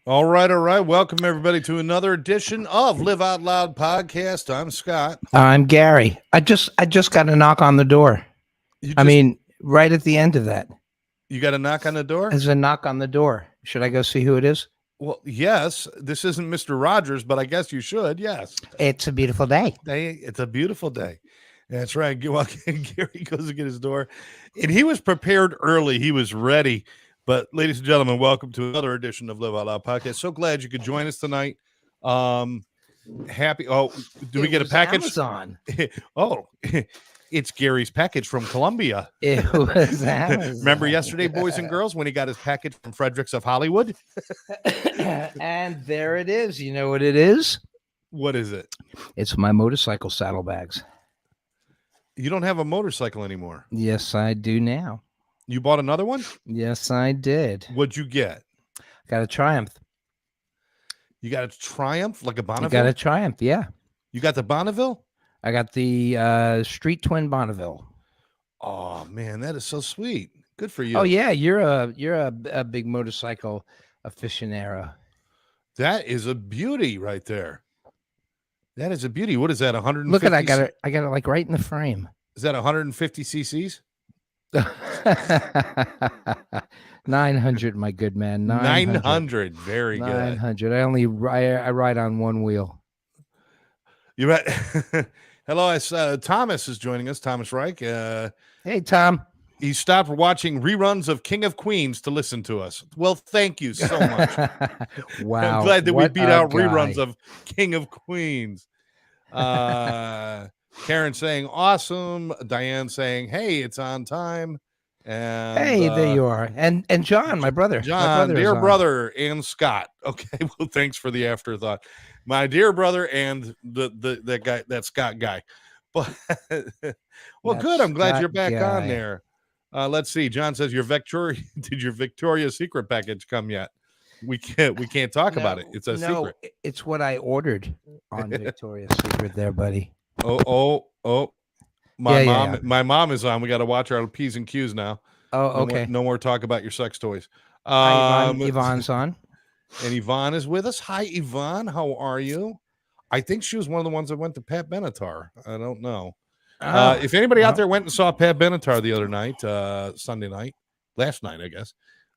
All right, all right. Welcome everybody to another edition of Live Out Loud podcast. I'm Scott. I'm Gary. I just got a knock on the door. You I just mean, right at the end of that, you got a knock on the door? there's a knock on the door. Should I go see who it is? Well, yes. This isn't Mr. Rogers, but I guess you should. Yes. It's a beautiful day. It's a beautiful day. That's right. Gary goes to get his door, and he was prepared early. He was ready. But, ladies and gentlemen, welcome to another edition of Live Out Loud podcast. So glad you could join us tonight. Happy. Oh, do we get a package? Amazon. Oh, it's Gary's package from Columbia. It was Amazon. Remember yesterday, boys and girls, when he got his package from Fredericks of Hollywood? And there it is. You know what it is? What is it? It's my motorcycle saddlebags. You don't have a motorcycle anymore. Yes, I do now. You bought another one? Yes, I did. What'd you get? Got a Triumph. You got a Triumph, like a Bonneville? I got a Triumph, yeah. You got the Bonneville? I got the Street Twin Bonneville. Oh man, that is so sweet. Good for you. Oh yeah, you're a big motorcycle aficionado. That is a beauty right there. That is a beauty. What is that? 150? Look at I got it like right in the frame. Is that 150 cc's? 900, my good man. 900. Very good. 900. I ride on one wheel. You right. Hello, Thomas is joining us. Thomas Reich. Hey, Tom. He stopped watching reruns of King of Queens to listen to us. Well, thank you so much. Wow. I'm glad that we beat out guy. reruns of King of Queens. Karen saying awesome. Diane saying, hey, it's on time. And hey, there you are. And John, my brother. John, my dear brother, and Scott. Okay, well, thanks for the afterthought. My dear brother and that Scott guy. But well, good. I'm glad you're back on there. Let's see. John says did your Victoria's Secret package come yet? We can't talk about it. It's a secret. It's what I ordered on Victoria's Secret there, buddy. Oh. My mom is on. We got to watch our P's and Q's now. Oh, okay. No more talk about your sex toys. Hi, Yvonne's on. And Yvonne is with us. Hi, Yvonne. How are you? I think she was one of the ones that went to Pat Benatar. I don't know. If anybody out there went and saw Pat Benatar the other night, Sunday night, last night, I guess,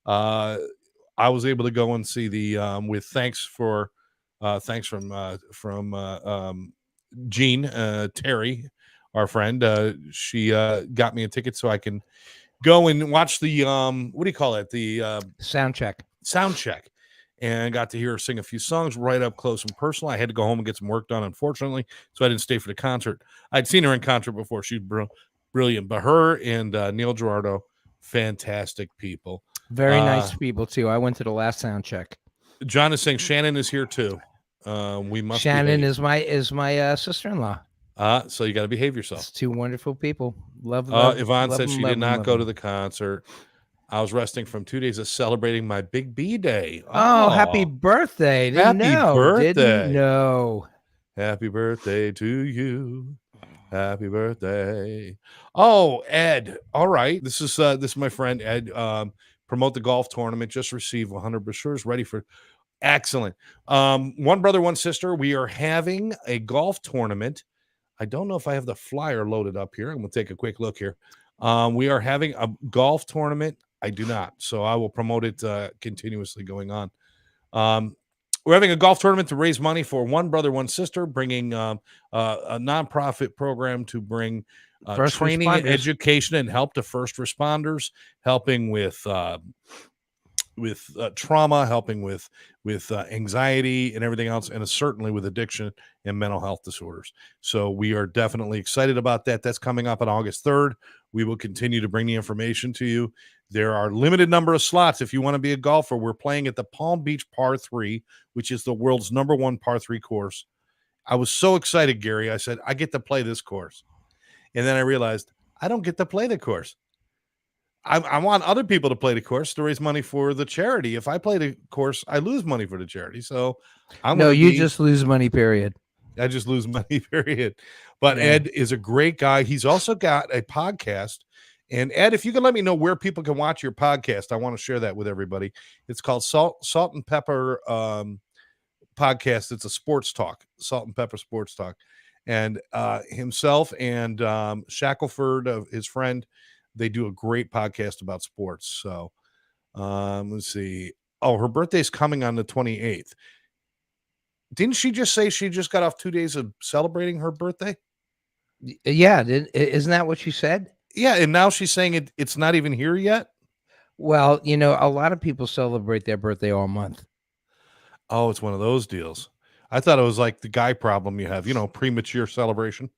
I was able to go and see the with thanks from Jean Terry, our friend. She got me a ticket so I can go and watch the what do you call it? The sound check. And got to hear her sing a few songs right up close and personal. I had to go home and get some work done, unfortunately, so I didn't stay for the concert. I'd seen her in concert before. She's brilliant. But her and Neil Girardo, fantastic people. Very nice people, too. I went to the last sound check. John is saying Shannon is here, too. We must. Shannon is my sister-in-law. So you got to behave yourself. It's two wonderful people. Love Yvonne said she did not go to the concert. I was resting from 2 days of celebrating my Big B day. Oh, happy birthday. Didn't know. Happy birthday to you. Happy birthday. Oh, Ed. All right. This is my friend Ed. Promote the golf tournament. Just received 100 brochures ready for. Excellent. One brother, one sister. We are having a golf tournament. I don't know if I have the flyer loaded up here. I'm going to take a quick look here. We are having a golf tournament. I do not, so I will promote it continuously going on. We're having a golf tournament to raise money for One Brother, One Sister, bringing a nonprofit program to bring training, and education, and help to first responders, helping with trauma, helping with anxiety and everything else, and certainly with addiction and mental health disorders. So we are definitely excited about that. That's coming up on August 3rd. We will continue to bring the information to you. There are limited number of slots. If you want to be a golfer, we're playing at the Palm Beach Par 3, which is the world's #1 Par 3 course. I was so excited, Gary. I said, I get to play this course. And then I realized I don't get to play the course. I want other people to play the course to raise money for the charity. If I play the course, I lose money for the charity. So just lose money, period. I just lose money, period. But yeah. Ed is a great guy. He's also got a podcast, And Ed, if you can let me know where people can watch your podcast, I want to share that with everybody. It's called Salt and Pepper Podcast. It's a sports talk, Salt and Pepper Sports Talk. And himself and Shackelford, his friend, they do a great podcast about sports. So let's see. Oh, her birthday's coming on the 28th. Didn't she just say she just got off 2 days of celebrating her birthday? Yeah, isn't that what she said? Yeah, and now she's saying it's not even here yet? Well, a lot of people celebrate their birthday all month. Oh, it's one of those deals. I thought it was like the guy problem you have, premature celebration.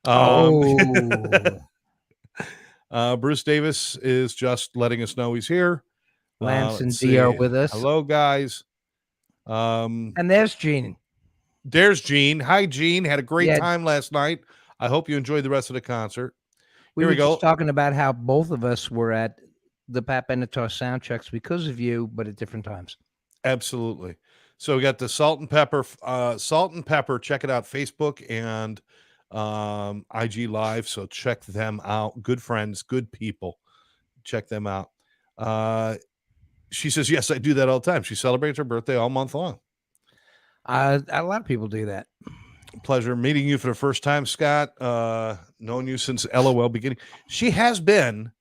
Oh. Bruce Davis is just letting us know he's here. Lance and Let's D are see. with us. Hello, guys. And there's Gene. There's Gene. Hi, Gene. Had a great Yeah. time last night. I hope you enjoyed the rest of the concert. We Here were we go. just talking about how both of us were at the Pat Benatar sound checks because of you, but at different times. Absolutely. So we got the Salt and Pepper. Check it out, Facebook and IG Live. So check them out. Good friends, good people. Check them out. She says, yes, I do that all the time. She celebrates her birthday all month long. A lot of people do that. Pleasure meeting you for the first time, Scott. Known you since LOL beginning. She has been.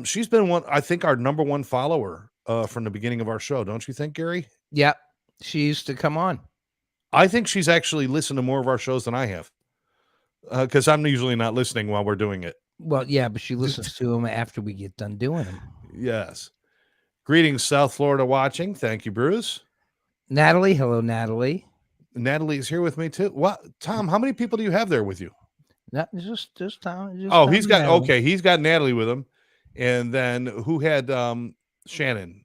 She's been I think, our number one follower from the beginning of our show. Don't you think, Gary? Yeah, she used to come on. I think she's actually listened to more of our shows than I have, because I'm usually not listening while we're doing it. Well, yeah, but she listens to them after we get done doing them. Yes. Greetings, South Florida watching. Thank you, Bruce. Natalie, hello, Natalie. Natalie is here with me too. What, Tom? How many people do you have there with you? Not just Tom. He's got Natalie. Okay. He's got Natalie with him, and then who had Shannon?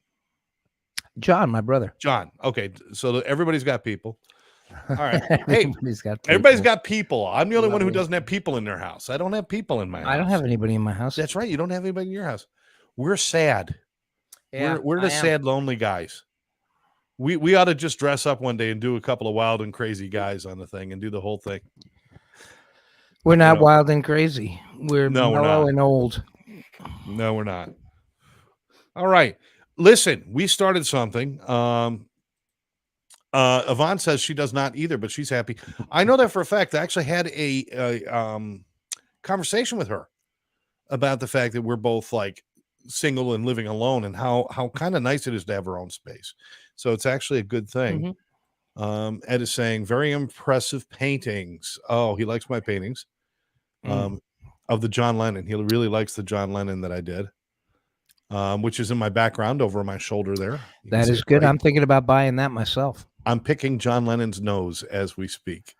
John, my brother. John. Okay, so everybody's got people. All right. Everybody's got people. I'm the only one who doesn't have people in their house. I don't have people in my house. I don't have anybody in my house. That's right. You don't have anybody in your house. We're sad. Yeah, we're the sad, lonely guys. We ought to just dress up one day and do a couple of wild and crazy guys on the thing and do the whole thing. We're not wild and crazy. We're mellow and old. No, we're not. All right. Listen, we started something. Yvonne says she does not either, but she's happy. I know that for a fact. I actually had a conversation with her about the fact that we're both like single and living alone, and how kind of nice it is to have our own space. So it's actually a good thing. Mm-hmm. Ed is saying very impressive paintings. Oh, he likes my paintings of the John Lennon. He really likes the John Lennon that I did. Which is in my background over my shoulder there. That is good. Right? I'm thinking about buying that myself. I'm picking John Lennon's nose as we speak.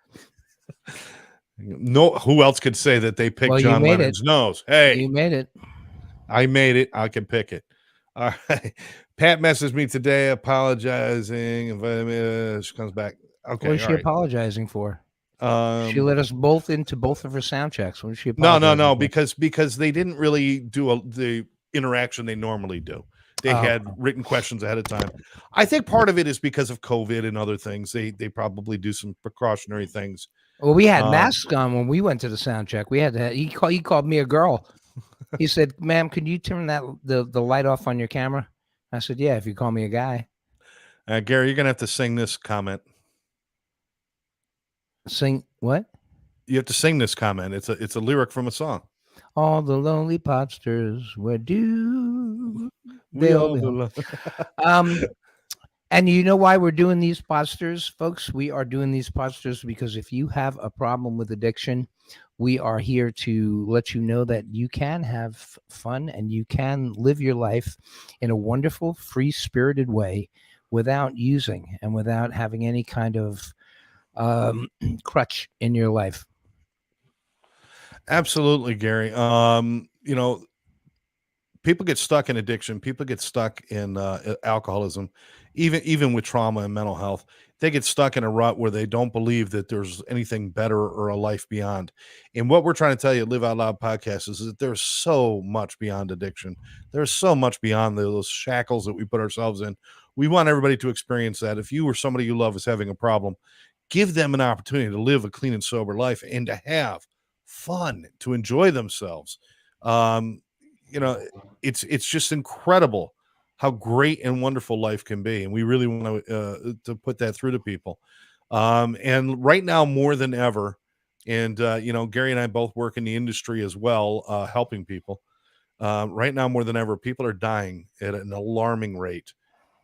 No, who else could say that they picked John Lennon's nose? Hey, you made it. I made it. I can pick it. All right. Pat messaged me today apologizing. She comes back. Okay. What is she apologizing for? She let us both into both of her sound checks. What is she apologizing No, for? because they didn't really do the interaction they normally do. They had written questions ahead of time. I think part of it is because of COVID and other things. They probably do some precautionary things. Well, we had masks on when we went to the sound check. We had to. He called me a girl. He said, "Ma'am, can you turn the light off on your camera?" I said, "Yeah, if you call me a guy." Gary, you're gonna have to sing this comment. Sing what? You have to sing this comment. It's a lyric from a song. All the lonely podsters, where do they all belong? And you know why we're doing these podsters, folks? We are doing these podsters because if you have a problem with addiction, we are here to let you know that you can have fun and you can live your life in a wonderful, free-spirited way without using and without having any kind of crutch in your life. Absolutely, Gary. People get stuck in addiction. People get stuck in alcoholism, even with trauma and mental health. They get stuck in a rut where they don't believe that there's anything better or a life beyond. And what we're trying to tell you at Live Out Loud podcast is that there's so much beyond addiction. There's so much beyond those shackles that we put ourselves in. We want everybody to experience that. If you or somebody you love is having a problem, give them an opportunity to live a clean and sober life and to have fun, to enjoy themselves. Um, you know, it's just incredible how great and wonderful life can be, and we really want to put that through to people. And right now, more than ever, and Gary and I both work in the industry as well, helping people. Right now, more than ever, people are dying at an alarming rate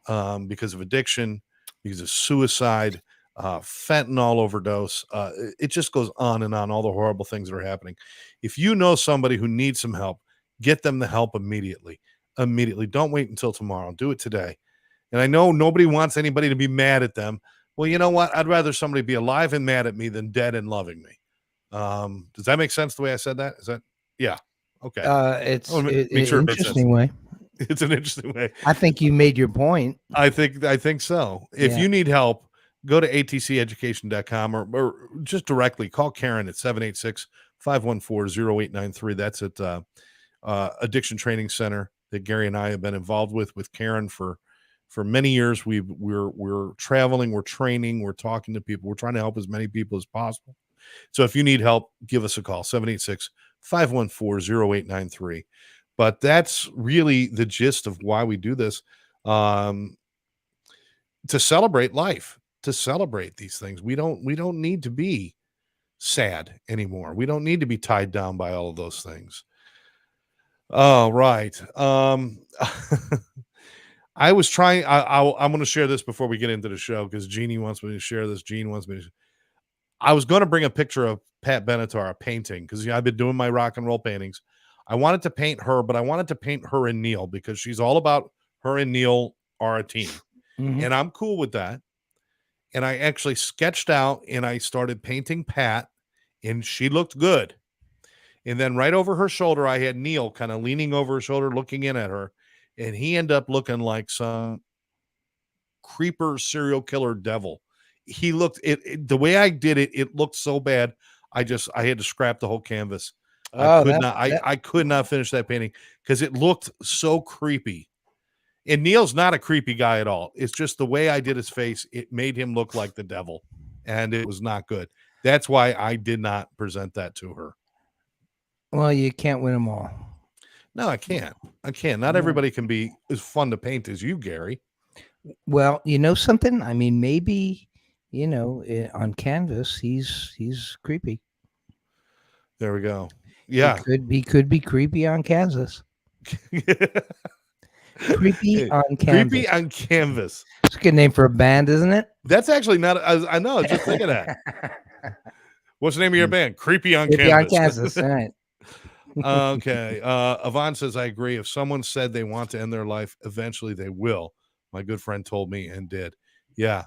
because of addiction, because of suicide, fentanyl overdose. It just goes on and on, all the horrible things that are happening. If you know somebody who needs some help, get them the help immediately. Immediately. Don't wait until tomorrow. Do it today. And I know nobody wants anybody to be mad at them. Well, you know what? I'd rather somebody be alive and mad at me than dead and loving me. Does that make sense the way I said that? Is that, yeah. Okay. It's Make sure it makes sense. interesting way. It's an interesting way. I think you made your point. I think so. If you need help, go to atceducation.com or just directly call Karen at 786-514-0893. That's at Addiction Training Center that Gary and I have been involved with Karen for many years. We're traveling, we're training, we're talking to people, we're trying to help as many people as possible. So if you need help, give us a call, 786-514-0893. But that's really the gist of why we do this, to celebrate life, to celebrate these things. We don't need to be sad anymore. We don't need to be tied down by all of those things. Oh, right. I was trying. I'm going to share this before we get into the show because Jeannie wants me to share this. Jean wants me to. I was going to bring a picture of Pat Benatar, a painting, because I've been doing my rock and roll paintings. I wanted to paint her, but I wanted to paint her and Neil because she's all about her and Neil are a team. Mm-hmm. And I'm cool with that. And I actually sketched out and I started painting Pat, and she looked good. And then right over her shoulder, I had Neil kind of leaning over her shoulder, looking in at her. And he ended up looking like some creeper serial killer devil. He looked the way I did it. It looked so bad. I had to scrap the whole canvas. I could not finish that painting because it looked so creepy. And Neil's not a creepy guy at all. It's just the way I did his face. It made him look like the devil, and it was not good. That's why I did not present that to her. Well, you can't win them all. No, I can't. Not everybody can be as fun to paint as you, Gary. Well, you know something? I mean, maybe, on canvas, he's creepy. There we go. Yeah. He could be creepy on canvas. Creepy on canvas. Creepy on canvas. It's a good name for a band, isn't it? That's actually not. I know. I was just thinking that. What's the name of your band? Creepy on Canvas. On canvas. All right. Okay. Yvonne says, I agree. If someone said they want to end their life, eventually they will. My good friend told me and did. Yeah.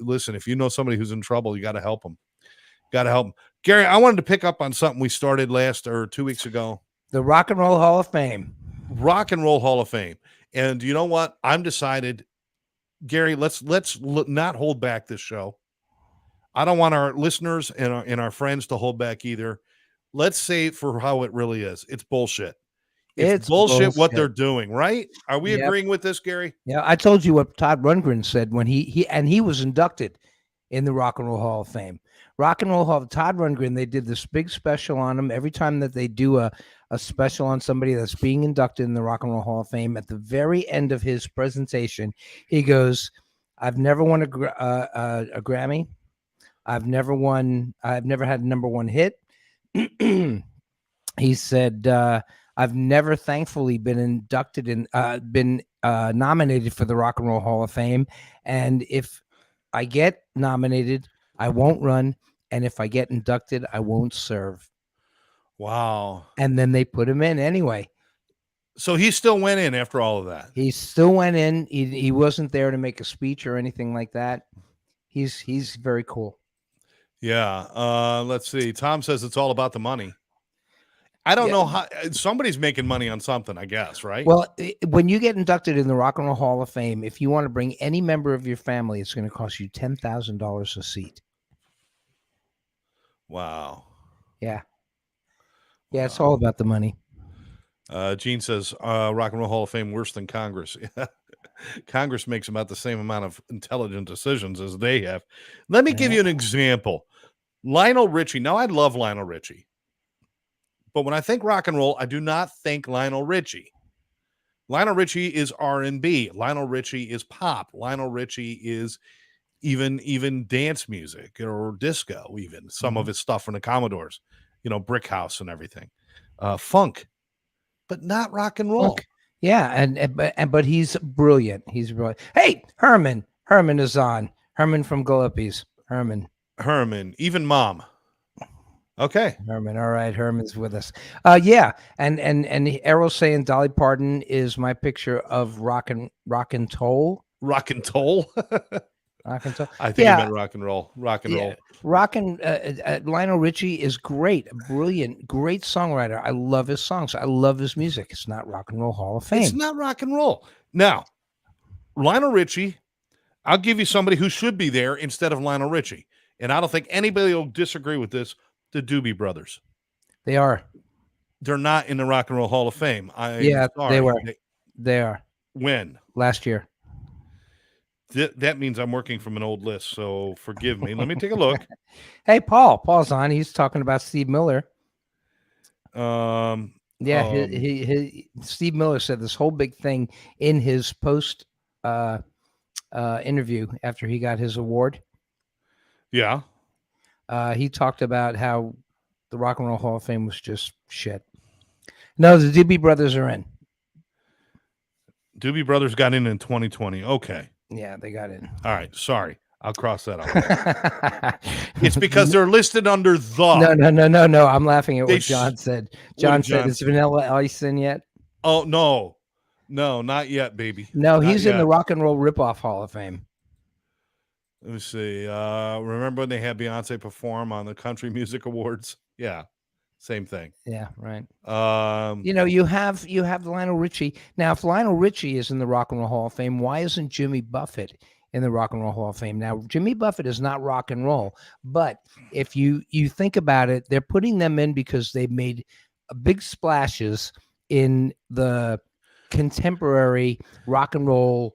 Listen, if you know somebody who's in trouble, you got to help them. Gary, I wanted to pick up on something we started 2 weeks ago. The Rock and Roll Hall of Fame. Rock and Roll Hall of Fame. And you know what? I'm decided, Gary, let's not hold back this show. I don't want our listeners and our friends to hold back either. Let's say it for how it really is. It's bullshit. It's bullshit what they're doing, right? Are we agreeing with this, Gary? Yeah, I told you what Todd Rundgren said when he was inducted in the Rock and Roll Hall of Fame. Rock and Roll Hall, Todd Rundgren, they did this big special on him. Every time that they do a special on somebody that's being inducted in the Rock and Roll Hall of Fame, at the very end of his presentation, he goes, I've never won a Grammy. I've never had a number one hit. He said, I've never thankfully been nominated for the Rock and Roll Hall of Fame. And if I get nominated, I won't run. And if I get inducted, I won't serve. Wow. And then they put him in anyway. So he still went in after all of that. He still went in. He wasn't there to make a speech or anything like that. He's very cool. Yeah. Let's see. Tom says it's all about the money. I don't know how somebody's making money on something, I guess, right? Well, when you get inducted in the Rock and Roll Hall of Fame, if you want to bring any member of your family, it's going to cost you $10,000 a seat. Wow. Yeah. Yeah, it's all about the money. Gene says Rock and Roll Hall of Fame worse than Congress. Congress makes about the same amount of intelligent decisions as they have. Let me give you an example. Lionel Richie. Now, I love Lionel Richie. But when I think rock and roll, I do not think Lionel Richie. Lionel Richie is R&B. Lionel Richie is pop. Lionel Richie is even dance music or disco, even some of his stuff from the Commodores, Brick House and everything. Funk, but not rock and roll. Funk. Yeah, but he's brilliant. He's brilliant. Hey, Herman. Herman is on. Herman from Gillespie's. Herman, even Mom. Okay. Herman. All right, Herman's with us. Yeah, and Errol's saying Dolly Parton is my picture of rock and toll. Rock and toll. Rock and toll. I think he meant rock and roll. Rock and roll. Rock and Lionel Richie is great, brilliant, great songwriter. I love his songs. I love his music. It's not Rock and Roll Hall of Fame. It's not rock and roll. Now, Lionel Richie, I'll give you somebody who should be there instead of Lionel Richie. And I don't think anybody will disagree with this. The Doobie Brothers. They are. They're not in the Rock and Roll Hall of Fame. They were. They are. When? Last year. That means I'm working from an old list, so forgive me. Let me take a look. Hey, Paul's on. He's talking about Steve Miller. Yeah, Steve Miller said this whole big thing in his post interview after he got his award. Yeah. He talked about how the Rock and Roll Hall of Fame was just shit. No, the Doobie Brothers are in. Doobie Brothers got in 2020. Okay. Yeah, they got in. All right. Sorry. I'll cross that out. It's because they're listed under the. No. I'm laughing at what John said. John said, is Vanilla Ice in yet? Oh, no. No, not yet, baby. No, he's in the Rock and Roll Ripoff Hall of Fame. Let me see. Remember when they had Beyonce perform on the Country Music Awards? Yeah. Same thing. Yeah, right. You have Lionel Richie. Now, if Lionel Richie is in the Rock and Roll Hall of Fame, why isn't Jimmy Buffett in the Rock and Roll Hall of Fame? Now, Jimmy Buffett is not rock and roll, but if you think about it, they're putting them in because they made big splashes in the contemporary rock and roll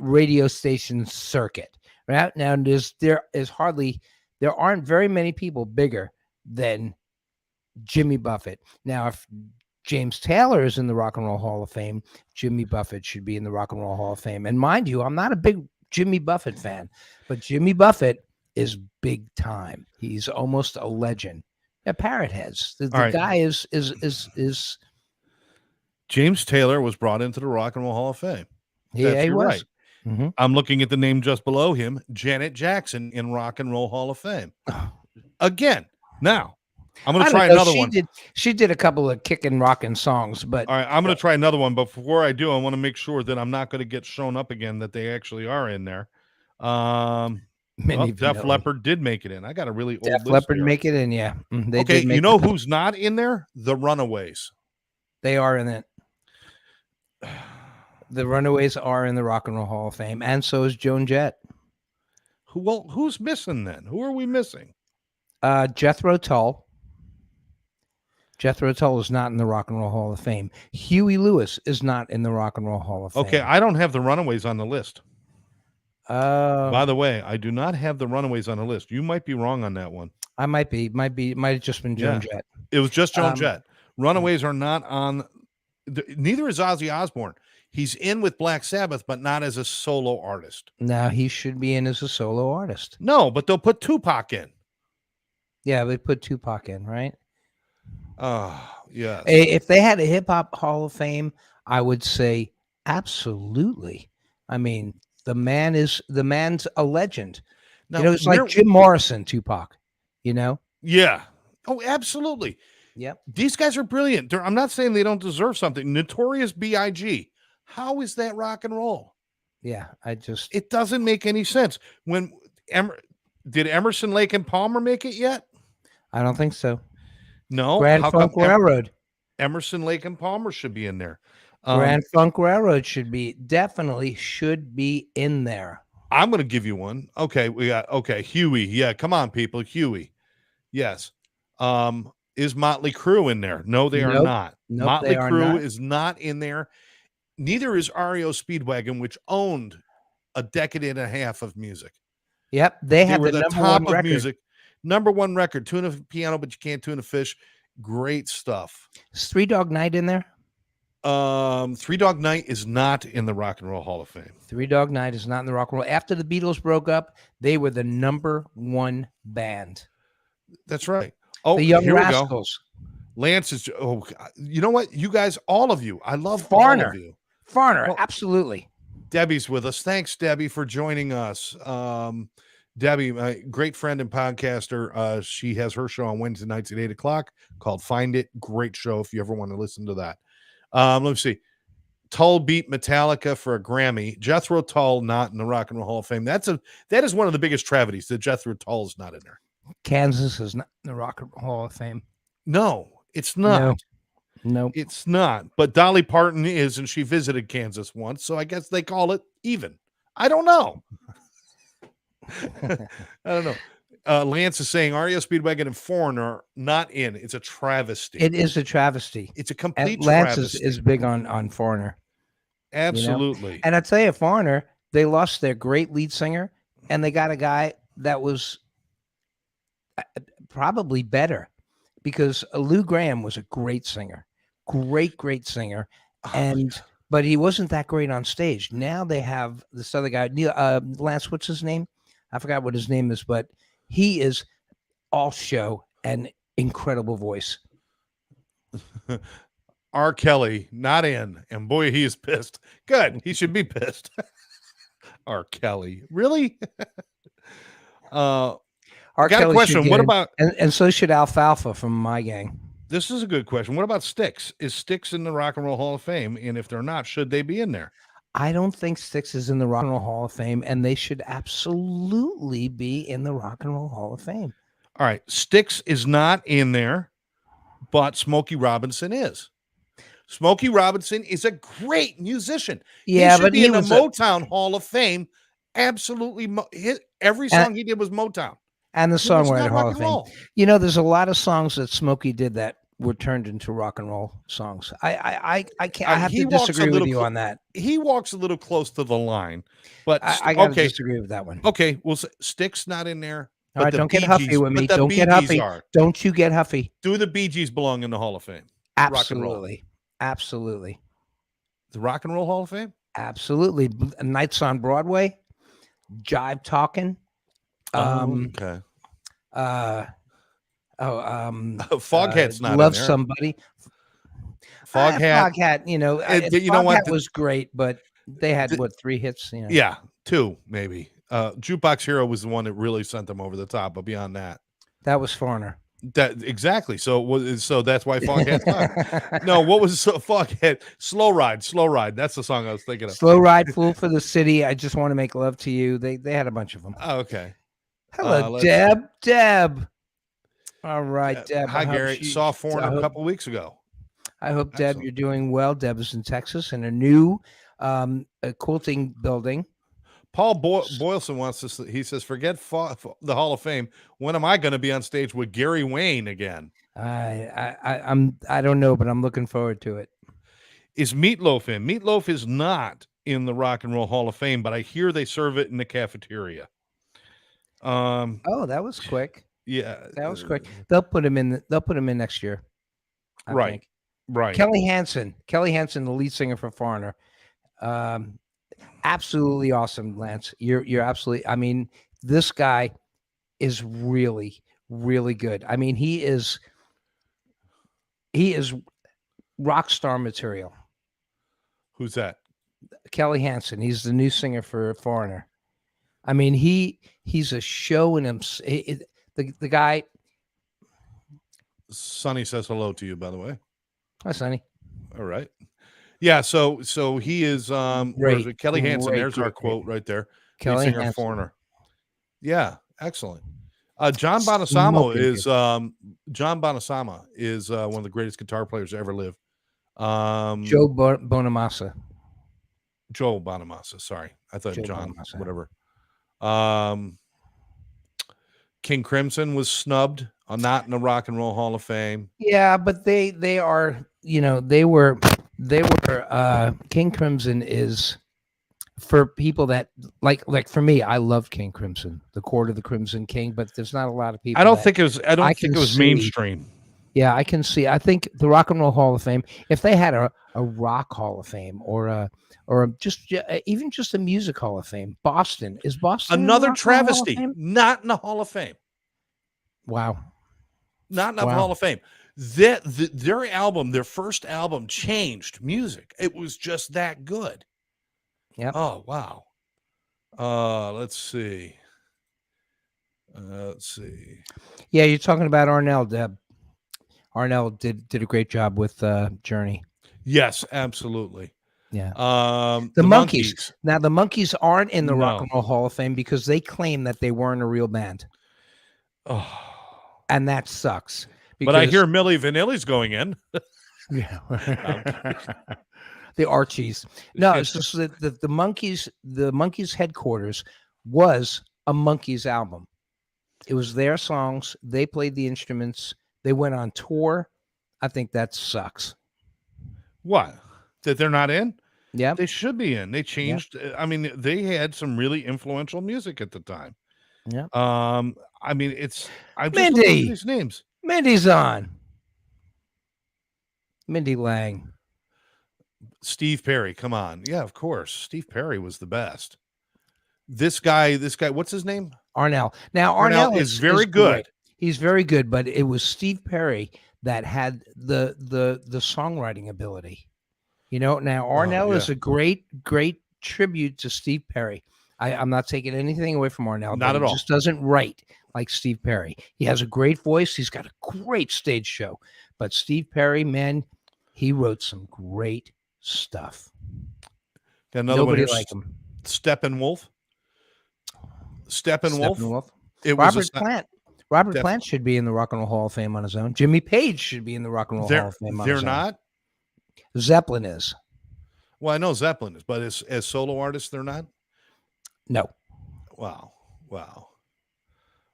radio station circuit. Right now, there aren't very many people bigger than Jimmy Buffett. Now, if James Taylor is in the Rock and Roll Hall of Fame, Jimmy Buffett should be in the Rock and Roll Hall of Fame. And mind you, I'm not a big Jimmy Buffett fan, but Jimmy Buffett is big time. He's almost a legend. Yeah, Parrot Heads. The guy is. James Taylor was brought into the Rock and Roll Hall of Fame. Yeah, he was. Right. Mm-hmm. I'm looking at the name just below him, Janet Jackson in Rock and Roll Hall of Fame. Again, now I'm going to try another one. She did a couple of kicking, rocking songs, but all right, I'm going to try another one. But before I do, I want to make sure that I'm not going to get shown up again that they actually are in there. Def Leppard did make it in. I got a really old Def Leppard make it in, yeah. Okay, you know who's not in there? The Runaways. They are in it. The Runaways are in the Rock and Roll Hall of Fame, and so is Joan Jett. Who's missing then? Who are we missing? Jethro Tull. Jethro Tull is not in the Rock and Roll Hall of Fame. Huey Lewis is not in the Rock and Roll Hall of Fame. Okay, I don't have the Runaways on the list. By the way, I do not have the Runaways on the list. You might be wrong on that one. I might be. Might have just been Joan Jett. It was just Joan Jett. Runaways are not on. Neither is Ozzy Osbourne. He's in with Black Sabbath, but not as a solo artist. Now he should be in as a solo artist. No, but they'll put Tupac in. Yeah, they put Tupac in, right? Yeah. If they had a hip hop Hall of Fame, I would say absolutely. I mean, the man's a legend. Now, it's like Jim Morrison, Tupac. Yeah. Oh, absolutely. Yep. These guys are brilliant. I'm not saying they don't deserve something. Notorious B.I.G. How is that rock and roll? Yeah, it doesn't make any sense. Did Emerson, Lake and Palmer make it yet? I don't think so. No. Grand Funk Railroad. Emerson, Lake and Palmer should be in there. Grand Funk Railroad should be in there. I'm going to give you one. Okay, Huey. Yeah, come on, people. Huey. Yes. Is Motley Crue in there? No, they are not. Nope, Motley Crue is not in there. Neither is REO Speedwagon, which owned a decade and a half of music. Yep, they were the top of music. Number one record. Tune a piano, but you can't tune a fish. Great stuff. Is Three Dog Night in there? Three Dog Night is not in the Rock and Roll Hall of Fame. Three Dog Night is not in the rock and roll. After the Beatles broke up, they were the #1 band. That's right. Oh, The Young here we go. Rascals. Lance is. Oh, you know what? You guys, all of you. I love Foreigner. all of you. Foreigner, Well, absolutely. Debbie's with us. Thanks, Debbie, for joining us. Debbie, my great friend and podcaster. She has her show on Wednesday nights at 8:00 called Find It. Great show if you ever want to listen to that. Let me see. Tull beat Metallica for a Grammy. Jethro Tull not in the Rock and Roll Hall of Fame. That is one of the biggest tragedies that Jethro Tull is not in there. Kansas is not in the Rock and Roll Hall of Fame. No, it's not. No. It's not. But Dolly Parton is, and she visited Kansas once, so I guess they call it even. I don't know. I don't know. Lance is saying REO Speedwagon and Foreigner not in. It's a travesty. It is a travesty. It's a complete Lance travesty. is big on Foreigner. Absolutely. You know? And I tell you, Foreigner, they lost their great lead singer, and they got a guy that was probably better, because Lou Graham was a great singer, great singer, but he wasn't that great on stage. Now they have this other guy, Lance. What's his name? I forgot what his name is, but he is all show and incredible voice. R. Kelly not in, and boy, he is pissed. Good, he should be pissed. R. Kelly, really? R. I got Kelly a question. What about and so should Alfalfa from My Gang. This is a good question. What about Styx? Is Styx in the Rock and Roll Hall of Fame? And if they're not, should they be in there? I don't think Styx is in the Rock and Roll Hall of Fame, and they should absolutely be in the Rock and Roll Hall of Fame. All right, Styx is not in there, but Smokey Robinson is. Smokey Robinson is a great musician. Yeah, he should but be in the Motown Hall of Fame. Absolutely, every song he did was Motown. And the Songwriter Hall of Fame. You know, there's a lot of songs that Smokey did that were turned into rock and roll songs. I can't. I have to disagree with you on that. He walks a little close to the line, but I got to disagree with that one. Okay, well, Styx not in there. All right, don't get huffy with me. Don't get huffy. Don't you get huffy. Do the Bee Gees belong in the Hall of Fame? Absolutely. Absolutely. The Rock and Roll Hall of Fame? Absolutely. Nights on Broadway, Jive Talking. Okay. Foghat's Foghat's not Love in there. Somebody. Foghat, you know, Foghat was great, but they had 3 hits? You know? Yeah, 2 maybe. Jukebox Hero was the one that really sent them over the top, but beyond that, that was Foreigner. That exactly. So that's why Foghat's not. No, what was Foghat? Slow Ride. That's the song I was thinking of. Slow Ride, Fool for the City. I Just Want to Make Love to You. They had a bunch of them. Oh, okay. Hello, Deb. All right, Deb. Hi, Gary. Saw Foreigner a couple of weeks ago. I hope, Deb, you're doing well. Deb is in Texas in a new quilting building. Paul Boylson wants us. He says, "Forget the Hall of Fame. When am I going to be on stage with Gary Wayne again?" I don't know, but I'm looking forward to it. Is Meatloaf in? Meatloaf is not in the Rock and Roll Hall of Fame, but I hear they serve it in the cafeteria. Oh, that was quick. Yeah, that was quick. They'll put him in. They'll put him in next year. I think. Right. Kelly Hansen, the lead singer for Foreigner. Absolutely awesome, Lance. You're absolutely. I mean, this guy is really, really good. I mean, he is rock star material. Who's that? Kelly Hansen. He's the new singer for Foreigner. I mean, he's a show in him. The guy. Sonny says hello to you, by the way. Hi, Sonny. All right. Yeah, so he is great. Kelly Hansen. There's our quote right there. Kelly singer Hansen. Foreigner. Yeah, excellent. John Bonasama is one of the greatest guitar players to ever live. Joe Bonamassa. Joe Bonamassa, sorry. I thought John Bonamassa. Whatever. King Crimson was snubbed, not in the Rock and Roll Hall of Fame. Yeah, but they are, they were King Crimson is for people that like for me, I love King Crimson, the Court of the Crimson King, but there's not a lot of people. I don't think it was mainstream. Yeah, I can see. I think the Rock and Roll Hall of Fame, if they had a rock Hall of Fame even just a music Hall of Fame, Boston is Boston in the Another Rock and Roll Hall of travesty, Fame? not in the Hall of Fame. Wow, Not in the wow. Hall of Fame. Their album, their first album, changed music. It was just that good. Yep. Oh wow. Let's see. Let's see. Yeah, you're talking about Arnell, Deb. Arnell did a great job with Journey. Yes, absolutely. Yeah. The The Monkees. Monkees. Now the Monkees aren't in the Rock No. and Roll Hall of Fame because they claim that they weren't a real band, Oh. and that sucks. But I Because hear Milli Vanilli's going in. yeah, I'm the Archies. No, it's just that the Monkees headquarters was a Monkees album. It was their songs. They played the instruments. They went on tour. I think that sucks. What? That they're not in? Yeah. They should be in. They changed. I mean, they had some really influential music at the time. Yeah. I mean, I'm just looking at Mindy. these names. Mindy's on. Mindy Lang. Steve Perry, come on. Yeah, of course. Steve Perry was the best. This guy, what's his name? Arnell. Now Arnell is very good. great. He's very good, but it was Steve Perry that had the songwriting ability. You know, now Arnell is a great tribute to Steve Perry. I'm not taking anything away from Arnell. Not but at he all. Just doesn't write like Steve Perry. He has a great voice. He's got a great stage show. But Steve Perry, man, he wrote some great stuff. Got another Nobody one here. like him. Steppenwolf. Steppenwolf. It Robert was Plant. Robert Plant should be in the Rock and Roll Hall of Fame on his own. Jimmy Page should be in the Rock and Roll Hall of Fame on his own. They're not? Zeppelin is. Well, I know Zeppelin is, but as solo artists, they're not? No. Wow.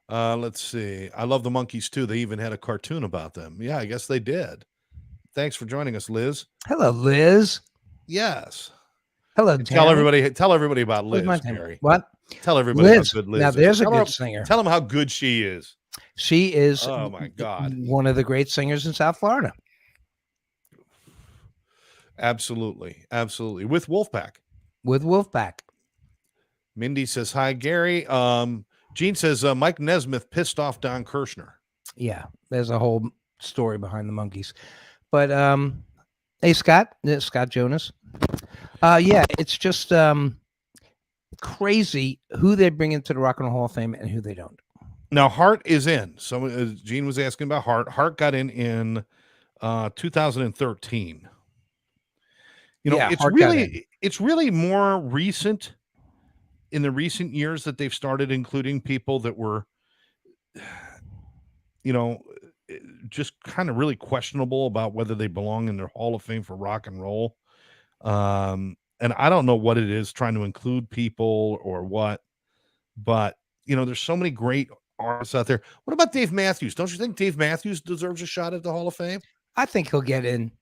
Let's see. I love the Monkees too. They even had a cartoon about them. Yeah, I guess they did. Thanks for joining us, Liz. Hello, Liz. Yes. Hello, Tell everybody about Liz, Gary. What? Tell everybody Liz. how good Liz Now, is. there's a good singer. Tell them how good she is. She is. Oh my God. One of the great singers in South Florida. Absolutely. With Wolfpack. Mindy says hi, Gary. Gene says Mike Nesmith pissed off Don Kirshner. Yeah, there's a whole story behind the Monkees. But hey, Scott Jonas. Yeah, it's just crazy who they bring into the Rock and Roll Hall of Fame and who they don't. Now Hart is in. So Gene was asking about Hart. Hart got in 2013. You know, Yeah, it's really more recent in the recent years that they've started including people that were, you know, just kind of really questionable about whether they belong in their Hall of Fame for rock and roll. And I don't know what it is trying to include people or what, but you know, there's so many great artists out there. What about Dave Matthews? Don't you think Dave Matthews deserves a shot at the Hall of Fame? I think he'll get in.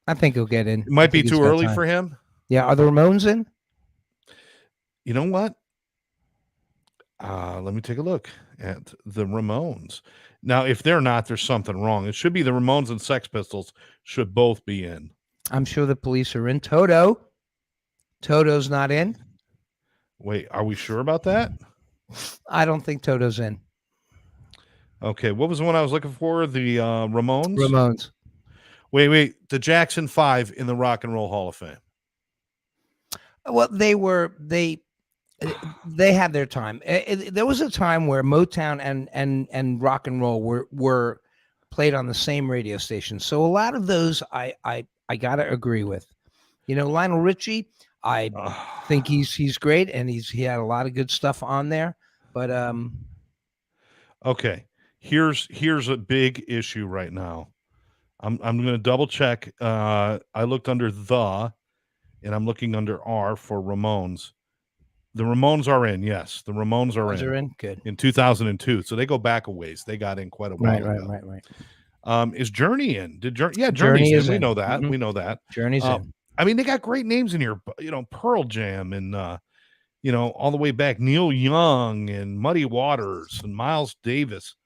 It might be too early for him. Yeah. Are the Ramones in? You know what? Let me take a look at the Ramones. Now, if they're not, there's something wrong. It should be the Ramones and Sex Pistols should both be in. I'm sure the Police are in. Toto's not in. Wait, are we sure about that? I don't think Toto's in. Okay, what was the one I was looking for? The Ramones? Ramones. Wait. The Jackson 5 in the Rock and Roll Hall of Fame. Well, they had their time. There was a time where Motown and rock and roll were played on the same radio station. So a lot of those I gotta agree with. You know, Lionel Richie, I think he's great and he had a lot of good stuff on there. But okay, here's a big issue right now. I'm going to double check. I looked under and I'm looking under R for Ramones. The Ramones are in. Yes, the Ramones are in. Good. In 2002. So they go back a ways. They got in quite a while ago. Right. Is Journey in? Journey's in. We know that. Mm-hmm. We know that. Journey's in. I mean, they got great names in here. You know, Pearl Jam and all the way back, Neil Young and Muddy Waters and Miles Davis.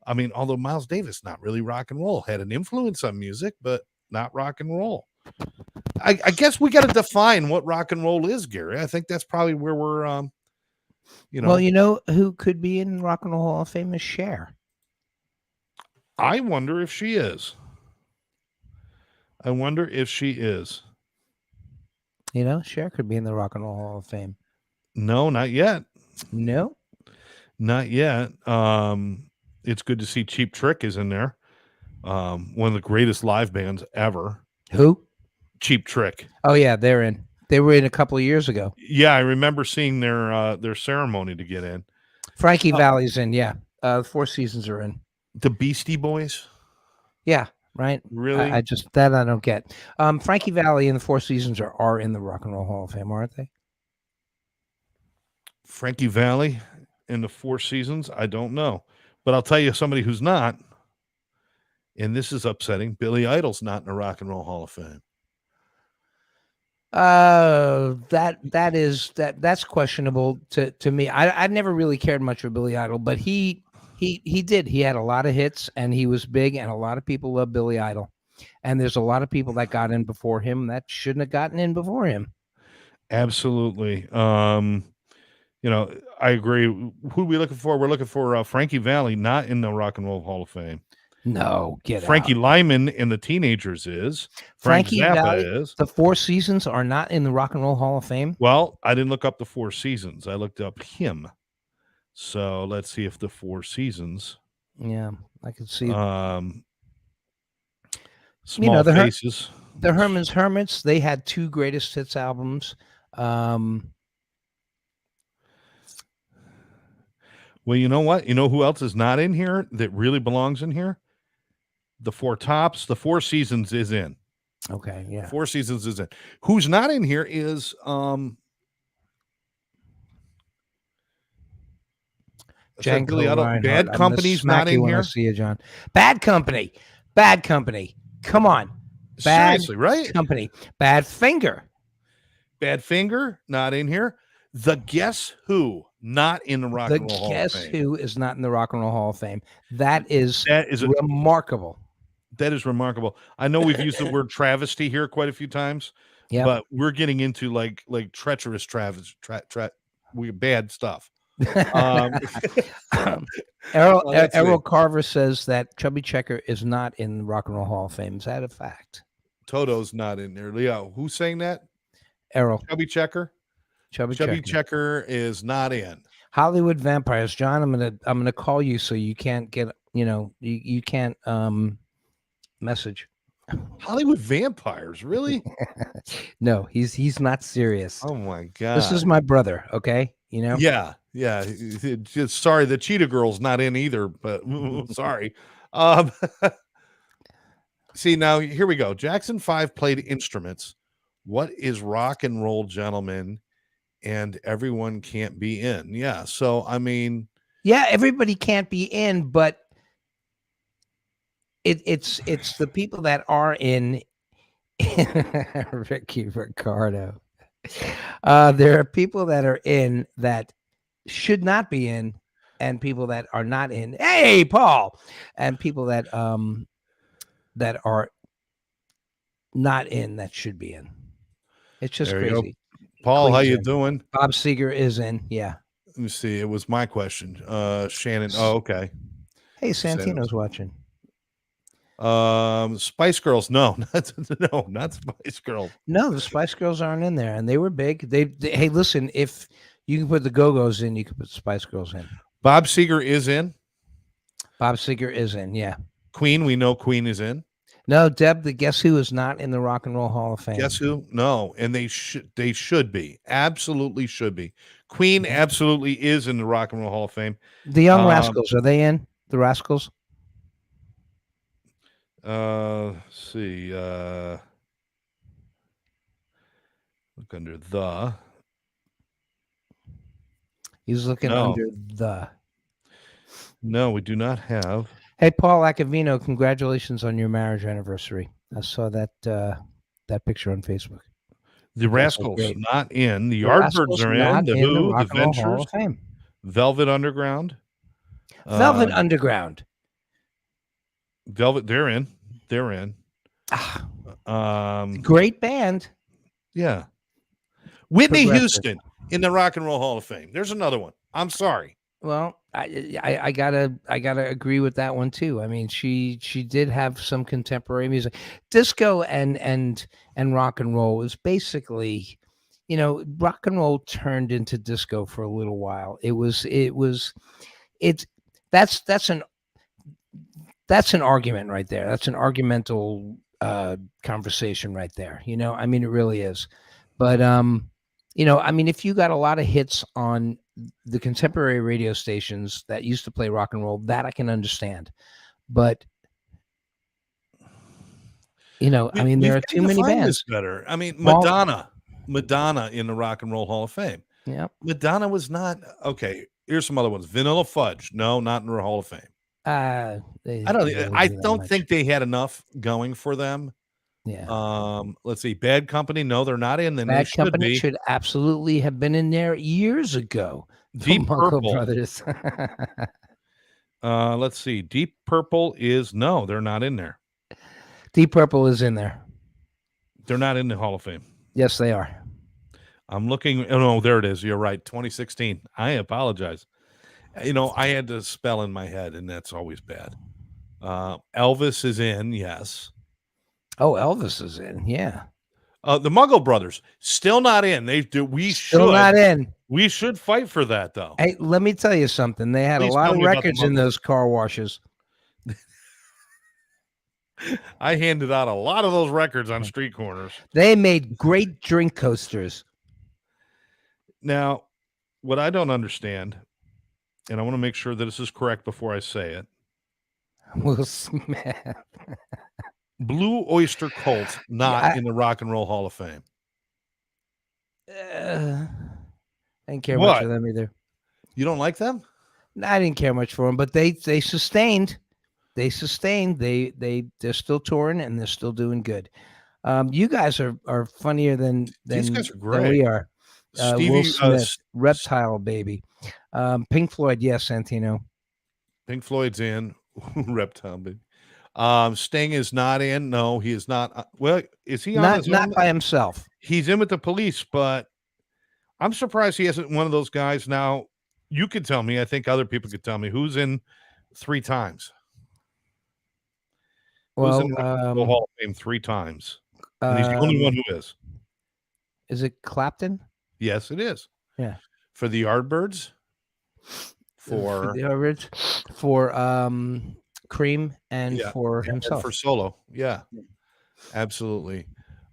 I mean, although Miles Davis, not really rock and roll, had an influence on music, but not rock and roll. I guess we got to define what rock and roll is, Gary. I think that's probably where we're, Well, you know who could be in Rock and Roll Hall of Fame is Cher. I wonder if she is. I wonder if she is. You know, Cher could be in the Rock and Roll Hall of Fame. No, not yet. No, not yet. It's good to see Cheap Trick is in there. One of the greatest live bands ever. Who? Cheap Trick. Oh yeah, they're in. They were in a couple of years ago. Yeah, I remember seeing their ceremony to get in. Frankie Valli's in. Yeah, Four Seasons are in. The Beastie Boys. Yeah, right. Really? I just that I don't get. Frankie Valli and the Four Seasons are in the Rock and Roll Hall of Fame, aren't they? Frankie Valli and the Four Seasons. I don't know, but I'll tell you somebody who's not. And this is upsetting. Billy Idol's not in the Rock and Roll Hall of Fame. That's questionable to me. I never really cared much for Billy Idol, but he did. He had a lot of hits and he was big, and a lot of people love Billy Idol. And there's a lot of people that got in before him that shouldn't have gotten in before him. Absolutely. I agree. Who are we looking for? We're looking for Frankie Valli, not in the Rock and Roll Hall of Fame. No, get Frankie out. Lyman in the Teenagers is. Frankie Valli is. The Four Seasons are not in the Rock and Roll Hall of Fame. Well, I didn't look up the Four Seasons. I looked up him. So let's see if the Four Seasons. Yeah, I could see. Small Faces. The Herman's Hermits. They had 2 greatest hits albums. Well, you know what? You know who else is not in here that really belongs in here? The Four Tops. The Four Seasons is in. Okay, yeah. Four Seasons is in. Who's not in here is Django Bad Company's not in here. I see you, John. Bad Company. Come on. Seriously, right? Company. Badfinger, not in here. The Guess Who, not in the Rock and Roll Hall of Fame. The Guess Who is not in the Rock and Roll Hall of Fame. That is remarkable. That is remarkable. I know we've used the word travesty here quite a few times, but we're getting into like treacherous travesty, bad stuff. Errol Carver says that Chubby Checker is not in the Rock and Roll Hall of Fame. Is that a fact? Toto's not in there. Leo, who's saying that? Errol. Chubby Checker. Chubby Checker is not in. Hollywood Vampires. John, I'm gonna call you so you can't get you can't message. Hollywood Vampires, really? No, he's not serious. Oh my god. This is my brother, okay? Yeah. Just sorry, the Cheetah Girl's not in either, but sorry. See, now here we go. Jackson 5 played instruments. What is Rock and Roll Gentlemen and Everyone Can't Be In? Yeah, so I mean, yeah, everybody can't be in, but it's the people that are in. Ricky Ricardo. There are people that are in that should not be in, and people that are not in. Hey, Paul, and people that that are not in that should be in. It's just crazy. Paul, how you doing? Bob Seger is in. Yeah. Let me see. It was my question. Shannon. Oh, okay. Hey, Santino's watching. Spice Girls. No, not Spice Girls. No, the Spice Girls aren't in there, and they were big. They hey, listen, if you can put the Go-Go's in, you can put the Spice Girls in. Bob Seger is in. Bob Seger is in. Yeah. Queen. We know Queen is in. No, Deb. The Guess Who is not in the Rock and Roll Hall of Fame. Guess Who? No, and they should be. Absolutely should be. Queen absolutely is in the Rock and Roll Hall of Fame. The Young Rascals, are they in? The Rascals? Let's see. Look under the. He's looking under the. No, we do not have. Hey, Paul Acavino, congratulations on your marriage anniversary. I saw that picture on Facebook. The Rascals not in. The Yardbirds are in. The Who, the Ventures, Velvet Underground. Velvet Underground. Velvet, they're in. They're in. Ah, Um, great band. yeah. Whitney Progressive. Houston in the Rock and Roll Hall of Fame. There's another one. I'm sorry. Well, I gotta agree with that one too. I mean, she did have some contemporary music, disco and rock and roll is basically, rock and roll turned into disco for a little while. It's that's an argument right there. That's an argumental conversation right there. I mean, it really is. But I mean, if you got a lot of hits on the contemporary radio stations that used to play rock and roll, that I can understand. But I mean, We've there are got too to many find this bands. better. I mean, Paul, Madonna in the Rock and Roll Hall of Fame. yeah. Madonna was not okay. Here's some other ones. Vanilla Fudge, no, not in the Hall of Fame. They I don't. really I do that don't much. think they had enough going for them. Yeah. Let's see. Bad Company, no, they're not in. Then they Bad should Company be. should absolutely have been in there years ago. The Deep Muckle Purple. Brothers. Let's see. Deep Purple is no, they're not in there. Deep Purple is in there. They're not in the Hall of Fame. Yes, they are. I'm looking. Oh no, there it is. You're right. 2016. I apologize. I had to spell in my head, and that's always bad. Elvis is in, yes. Oh, Elvis is in. Yeah. The Muggle Brothers still not in. They do. Still not in. We should fight for that, though. Hey, let me tell you something. They had Please a lot tell of me about the records in Muggles. those car washes. I handed out a lot of those records on street corners. They made great drink coasters. Now, what I don't understand, and I want to make sure that this is correct before I say it. Will Smith. Blue Oyster Cult not in the Rock and Roll Hall of Fame. I didn't care much for them either. You don't like them? No, I didn't care much for them, but they sustained. They sustained. They're still touring and they're still doing good. You guys are funnier than These guys are than great. we are. Stevie, Will Smith, Reptile Baby, Pink Floyd. Yes, Santino. Pink Floyd's in. Reptile Baby. Sting is not in. No, he is not. Well, is he on his own? Not by himself. He's in with the Police, but I'm surprised he isn't one of those guys. Now, you could tell me. I think other people could tell me who's in 3 times. Well, who's in the Hall of Fame 3 times? And he's the only one who is. Is it Clapton? Yes, it is. Yeah. For the Yardbirds. For the Yardbirds. For Cream and for himself. And for solo. Yeah. Absolutely.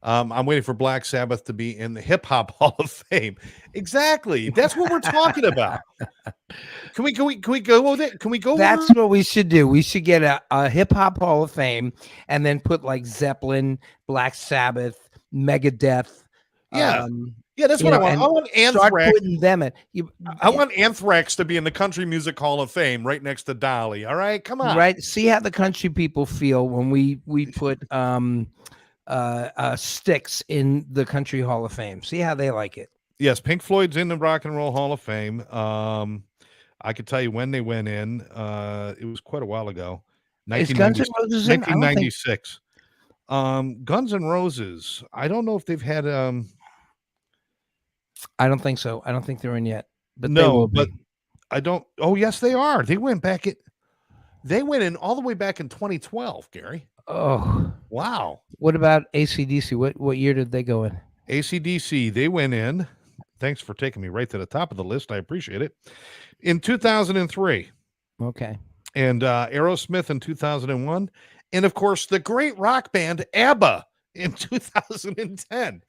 I'm waiting for Black Sabbath to be in the Hip Hop Hall of Fame. Exactly. That's what we're talking about. Can we go with it? Can we go? That's what we should do. We should get a Hip Hop Hall of Fame and then put like Zeppelin, Black Sabbath, Megadeth. Yeah. Yeah, that's what I want. I want Anthrax. Start putting them in. I want Anthrax to be in the Country Music Hall of Fame right next to Dolly. All right, come on. Right. See how the country people feel when we put Styx in the Country Hall of Fame. See how they like it. Yes, Pink Floyd's in the Rock and Roll Hall of Fame. I could tell you when they went in. It was quite a while ago. Is Guns N' Roses in? 1996. Guns N' Roses. I don't know if they've had. I don't think so. I don't think they're in yet. But no, they will be. But I don't. Oh, yes, they are. They went back in. They went in all the way back in 2012, Gary. Oh, wow. What about AC/DC? What year did they go in? AC/DC, they went in. Thanks for taking me right to the top of the list. I appreciate it. In 2003. Okay. And Aerosmith in 2001. And, of course, the great rock band ABBA in 2010.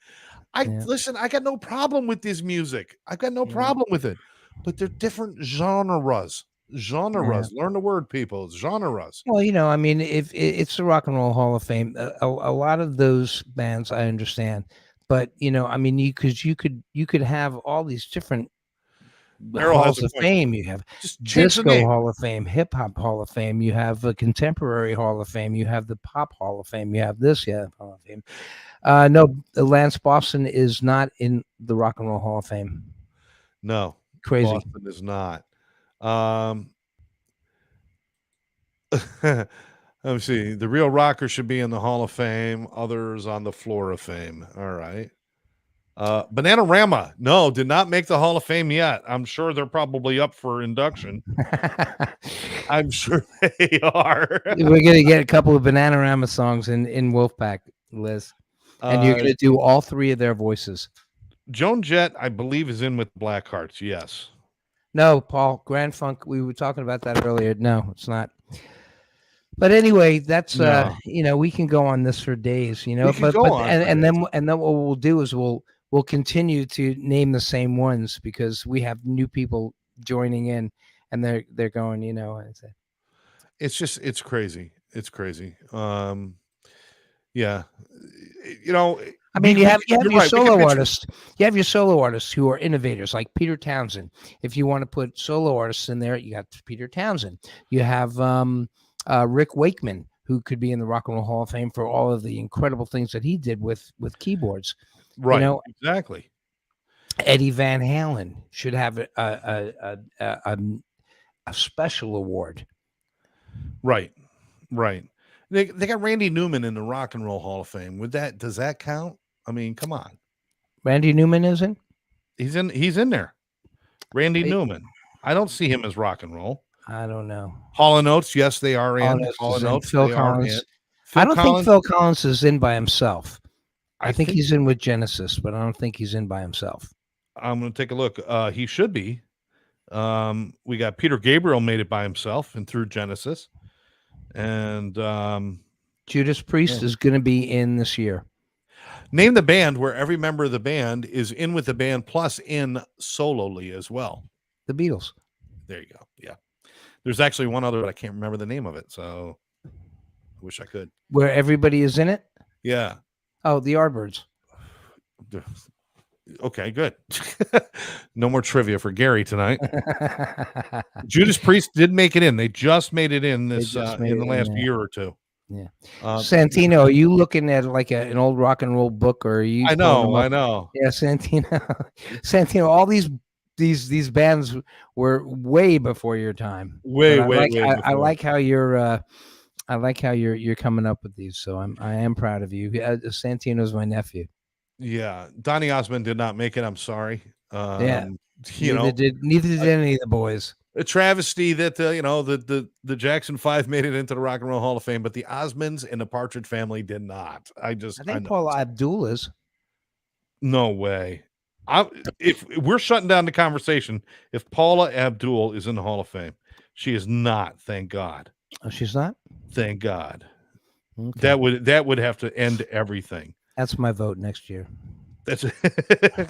Listen, I got no problem with this music. I've got no problem with it. But they're different genres. Learn the word, people. Genres. Well, I mean, if it's the Rock and Roll Hall of Fame, a lot of those bands I understand. But, I mean, you could have all these different halls of fame. You have Disco Hall of Fame, Hip Hop Hall of Fame. You have a Contemporary Hall of Fame. You have the Pop Hall of Fame. You have this, Hall of Fame. No, Lance Boston is not in the Rock and Roll Hall of Fame. No, crazy. Boston is not. Let me see. The real rocker should be in the Hall of Fame. Others on the floor of fame. All right. Bananarama. No, did not make the Hall of Fame yet. I'm sure they're probably up for induction. I'm sure they are. We're gonna get a couple of Bananarama songs in Wolfpack, Liz, and you're gonna do all three of their voices. Joan Jett, I believe, is in with Blackhearts. Yes. No, Paul, Grand Funk. We were talking about that earlier. No, it's not. But anyway, that's No. we can go on this for days, We could but go on for and days. then what we'll do is we'll continue to name the same ones because we have new people joining in and they're going, and say, It's crazy. It's crazy. Yeah. I mean, you have you're your right. We could solo mention- artists. You have your solo artists who are innovators, like Peter Townsend. If you want to put solo artists in there, you got Peter Townsend. You have Rick Wakeman, who could be in the Rock and Roll Hall of Fame for all of the incredible things that he did with keyboards. Right. Exactly. Eddie Van Halen should have a special award. Right. Right. They got Randy Newman in the Rock and Roll Hall of Fame. Does that count? I mean, come on. Randy Newman is in? He's in there. Randy Newman. I don't see him as rock and roll. I don't know. Hall & Oates, yes, they are in. Hall & Oates, Phil Phil they Collins. are in. I don't think Phil Collins is in by himself. I think he's in with Genesis, but I don't think he's in by himself. I'm going to take a look. He should be. We got Peter Gabriel made it by himself and through Genesis. And Judas Priest is going to be in this year. Name the band where every member of the band is in with the band plus in solely as well. The Beatles. There you go. Yeah. There's actually one other, but I can't remember the name of it. So I wish I could. Where everybody is in it? Yeah. Oh, the Yardbirds. Okay, good. No more trivia for Gary tonight. Judas Priest did make it in. They just made it in this in the last year or two. Yeah. Santino, are you looking at like an old rock and roll book, or are you? I know. Yeah, Santino. All these bands were way before your time. Way. I like how you're. I like how you're coming up with these. So I am proud of you. Santino's my nephew. Yeah, Donny Osmond did not make it. I'm sorry. Yeah, neither did any of the boys. A travesty that the Jackson 5 made it into the Rock and Roll Hall of Fame, but the Osmonds and the Partridge Family did not. I think Paula Abdul is. No way. If we're shutting down the conversation, if Paula Abdul is in the Hall of Fame, she is not. Thank God. Oh, she's not. Thank God. Okay. That would have to end everything. That's my vote next year. That's I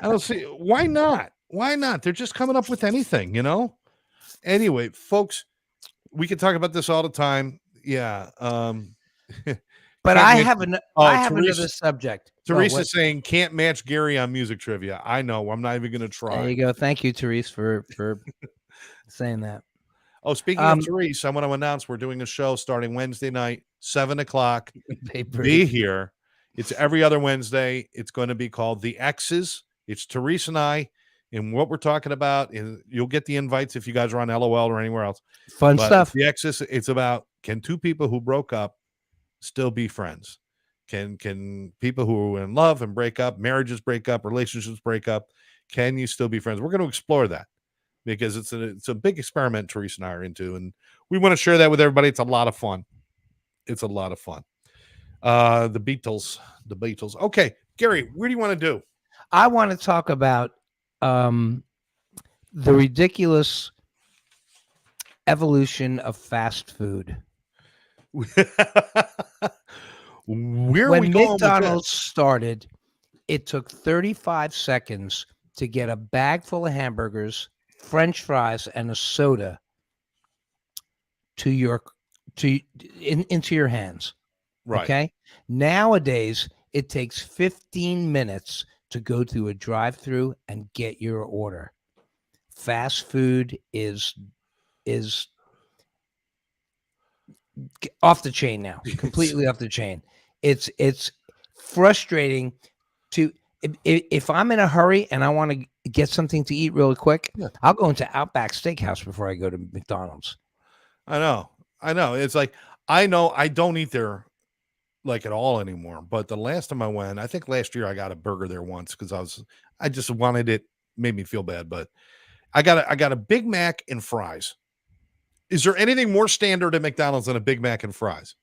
don't see why not. Why not? They're just coming up with anything, Anyway, folks, we can talk about this all the time. Yeah. But I have another subject. Teresa's saying can't match Gary on music trivia. I know. I'm not even going to try. There you go. Thank you, Therese, for saying that. Oh, speaking of Therese, I want to announce we're doing a show starting Wednesday night, 7:00. Be here. It's every other Wednesday. It's going to be called The X's. It's Therese and I. And what we're talking about is you'll get the invites if you guys are on LOL or anywhere else. Fun stuff. The X's, it's about, can two people who broke up still be friends? Can people who are in love and break up, marriages break up, relationships break up, can you still be friends? We're going to explore that because it's a big experiment Therese and I are into, and we want to share that with everybody. It's a lot of fun. It's a lot of fun. The Beatles. Okay, Gary, where do you want to do? I want to talk about the ridiculous evolution of fast food. When McDonald's started, it took 35 seconds to get a bag full of hamburgers, French fries, and a soda into your hands. Right. Okay. Nowadays, it takes 15 minutes to go through a drive-through and get your order. Fast food is off the chain now, completely off the chain. It's frustrating to if I'm in a hurry and I want to get something to eat really quick, I'll go into Outback Steakhouse before I go to McDonald's. I know. It's like I know I don't eat there like at all anymore. But the last time I went, I think last year I got a burger there once because I just wanted it, made me feel bad. But I got a Big Mac and fries. Is there anything more standard at McDonald's than a Big Mac and fries?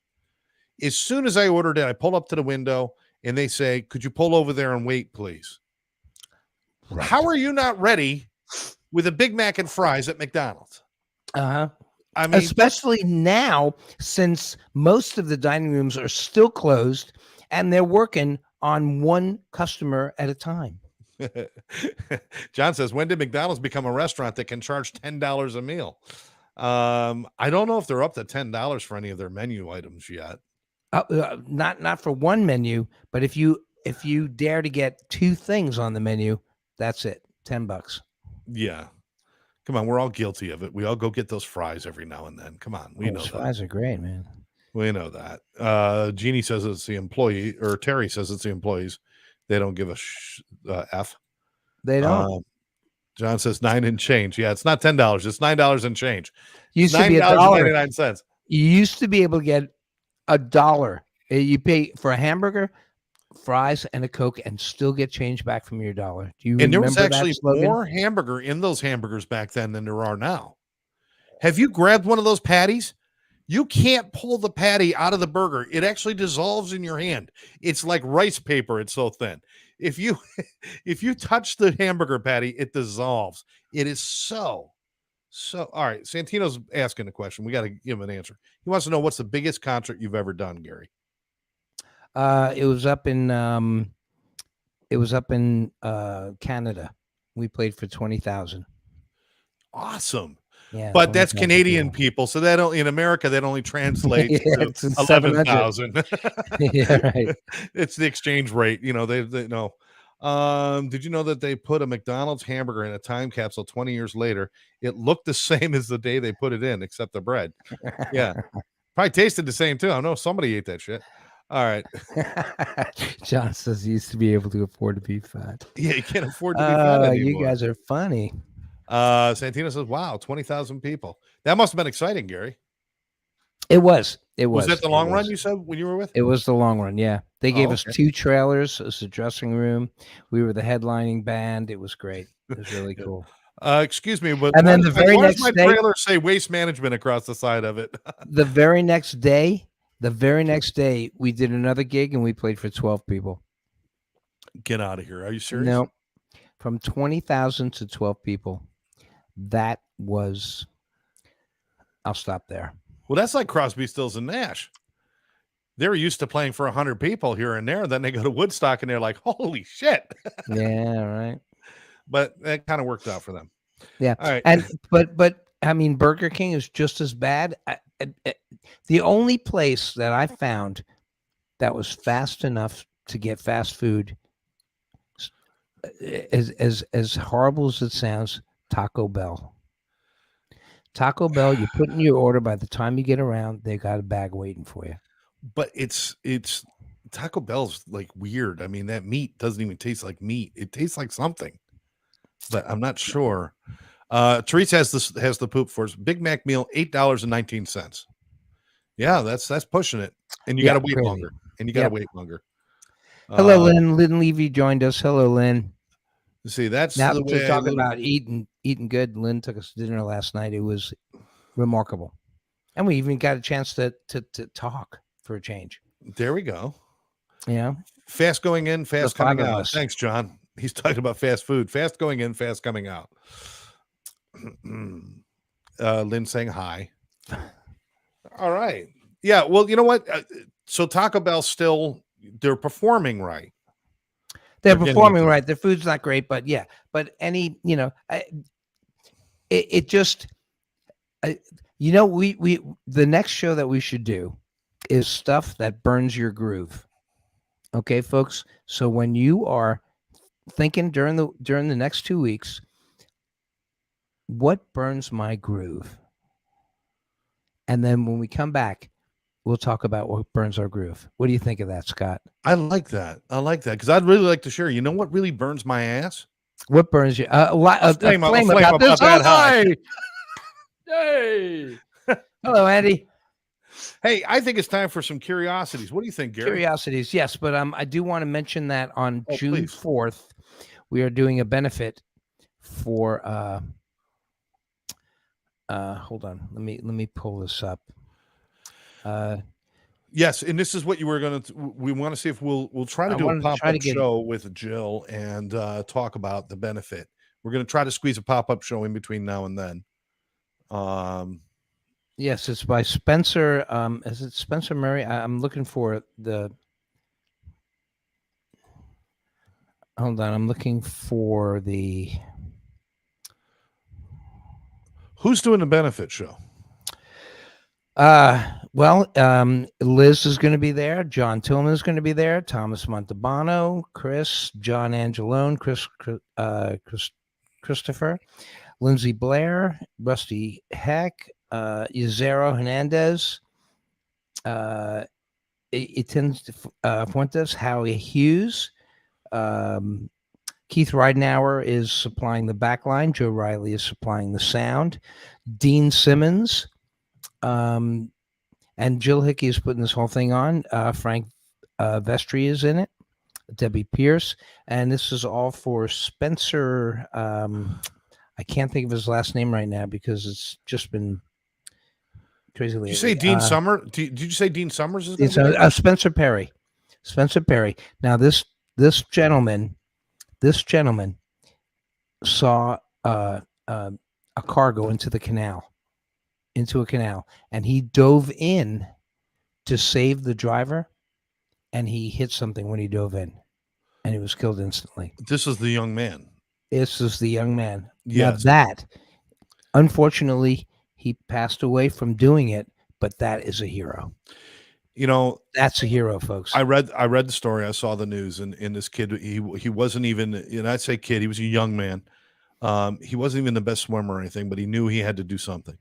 As soon as I ordered it, I pull up to the window and they say, "Could you pull over there and wait, please?" Right. How are you not ready with a Big Mac and fries at McDonald's? Uh-huh. I mean, Especially now, since most of the dining rooms are still closed and they're working on one customer at a time. John says, when did McDonald's become a restaurant that can charge $10 a meal? I don't know if they're up to $10 for any of their menu items yet. Not for one menu, but if you dare to get two things on the menu, that's it. $10. Yeah. Come on, we're all guilty of it. We all go get those fries every now and then. Come on, we know that. Fries are great, man. We know that. Jeannie says it's the employee, or Terry says it's the employees. They don't give a F. They don't. John says 9 and change. Yeah, it's not $10. It's $9 and change. Used to be $9.99. You used to be able to get $1. You pay for a hamburger, fries, and a Coke, and still get change back from your dollar. Do you remember there was actually that slogan? more hamburger in those hamburgers back then than there are now. Have you grabbed one of those patties? You can't pull the patty out of the burger. It actually dissolves in your hand. It's like rice paper. It's so thin. If you touch the hamburger patty, it dissolves. It is so. All right. Santino's asking a question. We got to give him an answer. He wants to know, what's the biggest concert you've ever done, Gary? It was up in Canada. We played for 20,000. Awesome. Yeah, but that's Canadian people, so that in America that only translates to 11,000. Yeah, right. It's the exchange rate. You know, they know. Did you know that they put a McDonald's hamburger in a time capsule 20 years later? It looked the same as the day they put it in, except the bread. Yeah, probably tasted the same too. I know somebody ate that shit. All right. John says he used to be able to afford to be fat. Yeah, you can't afford to be fat anymore. You guys are funny. Santino says, wow, 20,000 people. That must have been exciting, Gary. It was. Was that the long run you said when you were with? It was the long run, yeah. They gave us 2 trailers as a dressing room. We were the headlining band. It was great. It was really cool. Excuse me, but and then the very next day, trailer say waste management across the side of it. the very next day, we did another gig and we played for 12 people. Get out of here. Are you serious? No. From 20,000 to 12 people. That was, I'll stop there. Well, that's like Crosby, Stills, and Nash. They're used to playing for 100 people here and there. Then they go to Woodstock and they're like, holy shit. Yeah, right. But that kind of worked out for them. Yeah. All right. And but I mean, Burger King is just as bad. The only place that I found that was fast enough to get fast food, as horrible as it sounds, Taco Bell. Taco Bell, you put in your order. By the time you get around, they got a bag waiting for you. But it's Taco Bell's like weird. I mean, that meat doesn't even taste like meat. It tastes like something, but I'm not sure. Therese has the poop for us. Big Mac meal, $8.19. Yeah, that's pushing it. And you got to wait longer. Wait longer. Hello, Lynn. Lynn Levy joined us. Hello, Lynn. See, that's now the we're way talking about eating good. Lynn took us to dinner last night. It was remarkable, and we even got a chance to talk for a change. There we go. Yeah, fast going in, fast coming out. Thanks, John. He's talking about fast food. Fast going in, fast coming out. Lynn saying hi. All right. Yeah. Well, you know what? So Taco Bell they're performing right. They're performing right. Their food's not great, but yeah. But it just, we the next show that we should do is stuff that burns your groove. Okay, folks. So when you are thinking during the next 2 weeks, what burns my groove? And then when we come back, we'll talk about what burns our groove. What do you think of that, Scott? I like that because I'd really like to share. You know what really burns my ass? What burns you? A flame about this high. Hey. Hello, Andy. Hey, I think it's time for some curiosities. What do you think, Gary? Curiosities, yes, but I do want to mention that on Oh, June please. 4th, we are doing a benefit for hold on, let me pull this up. Yes, and this is what you were going to. We want to see if we'll try to I do a wanted to pop try up to get show with Jill and talk about the benefit. We're going to try to squeeze a pop up show in between now and then. Yes, it's by Spencer. Is it Spencer Murray? I'm looking for the. Hold on, I'm looking for the. Who's doing the benefit show? Liz is going to be there. John Tillman is going to be there. Thomas Montalbano, Chris, John Angelone, Christopher, Lindsay Blair, Rusty Heck, Yzero Hernandez, Fuentes, Howie Hughes, Keith Ridenauer is supplying the back line. Joe Riley is supplying the sound. Dean Simmons, and Jill Hickey is putting this whole thing on. Frank Vestry is in it. Debbie Pierce, and this is all for Spencer. I can't think of his last name right now because it's just been crazy lately. Did you say Dean Summers? Did you say Dean Summers is going to be there? Spencer Perry. Spencer Perry. Now this gentleman saw a car go into a canal, and he dove in to save the driver, and he hit something when he dove in, and he was killed instantly. This is the young man. This is the young man. Yes. Now that, unfortunately, he passed away from doing it, but that is a hero. You know, that's a hero, folks. I read the story. I saw the news, and this kid, he wasn't even, and I'd say kid, he was a young man. He wasn't even the best swimmer or anything, but he knew he had to do something.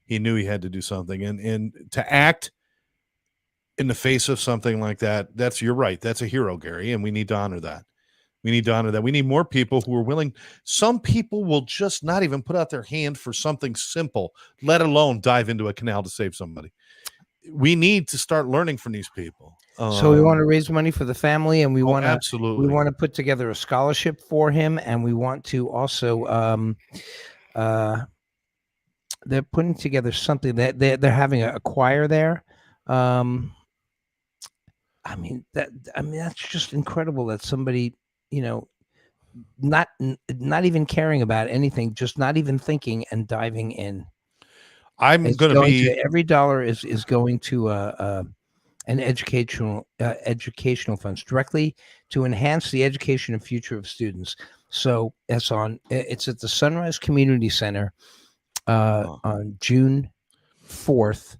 And to act in the face of something like that, you're right. That's a hero, Gary, and we need to honor that. We need more people who are willing. Some people will just not even put out their hand for something simple, let alone dive into a canal to save somebody. We need to start learning from these people. So we want to raise money for the family, and we want to put together a scholarship for him, and we want to also they're putting together something that they're having a choir there. That's just incredible that somebody, not even caring about anything, just not even thinking and diving in. Every dollar is going to an educational funds directly to enhance the education and future of students. So it's at the Sunrise Community Center on June 4th,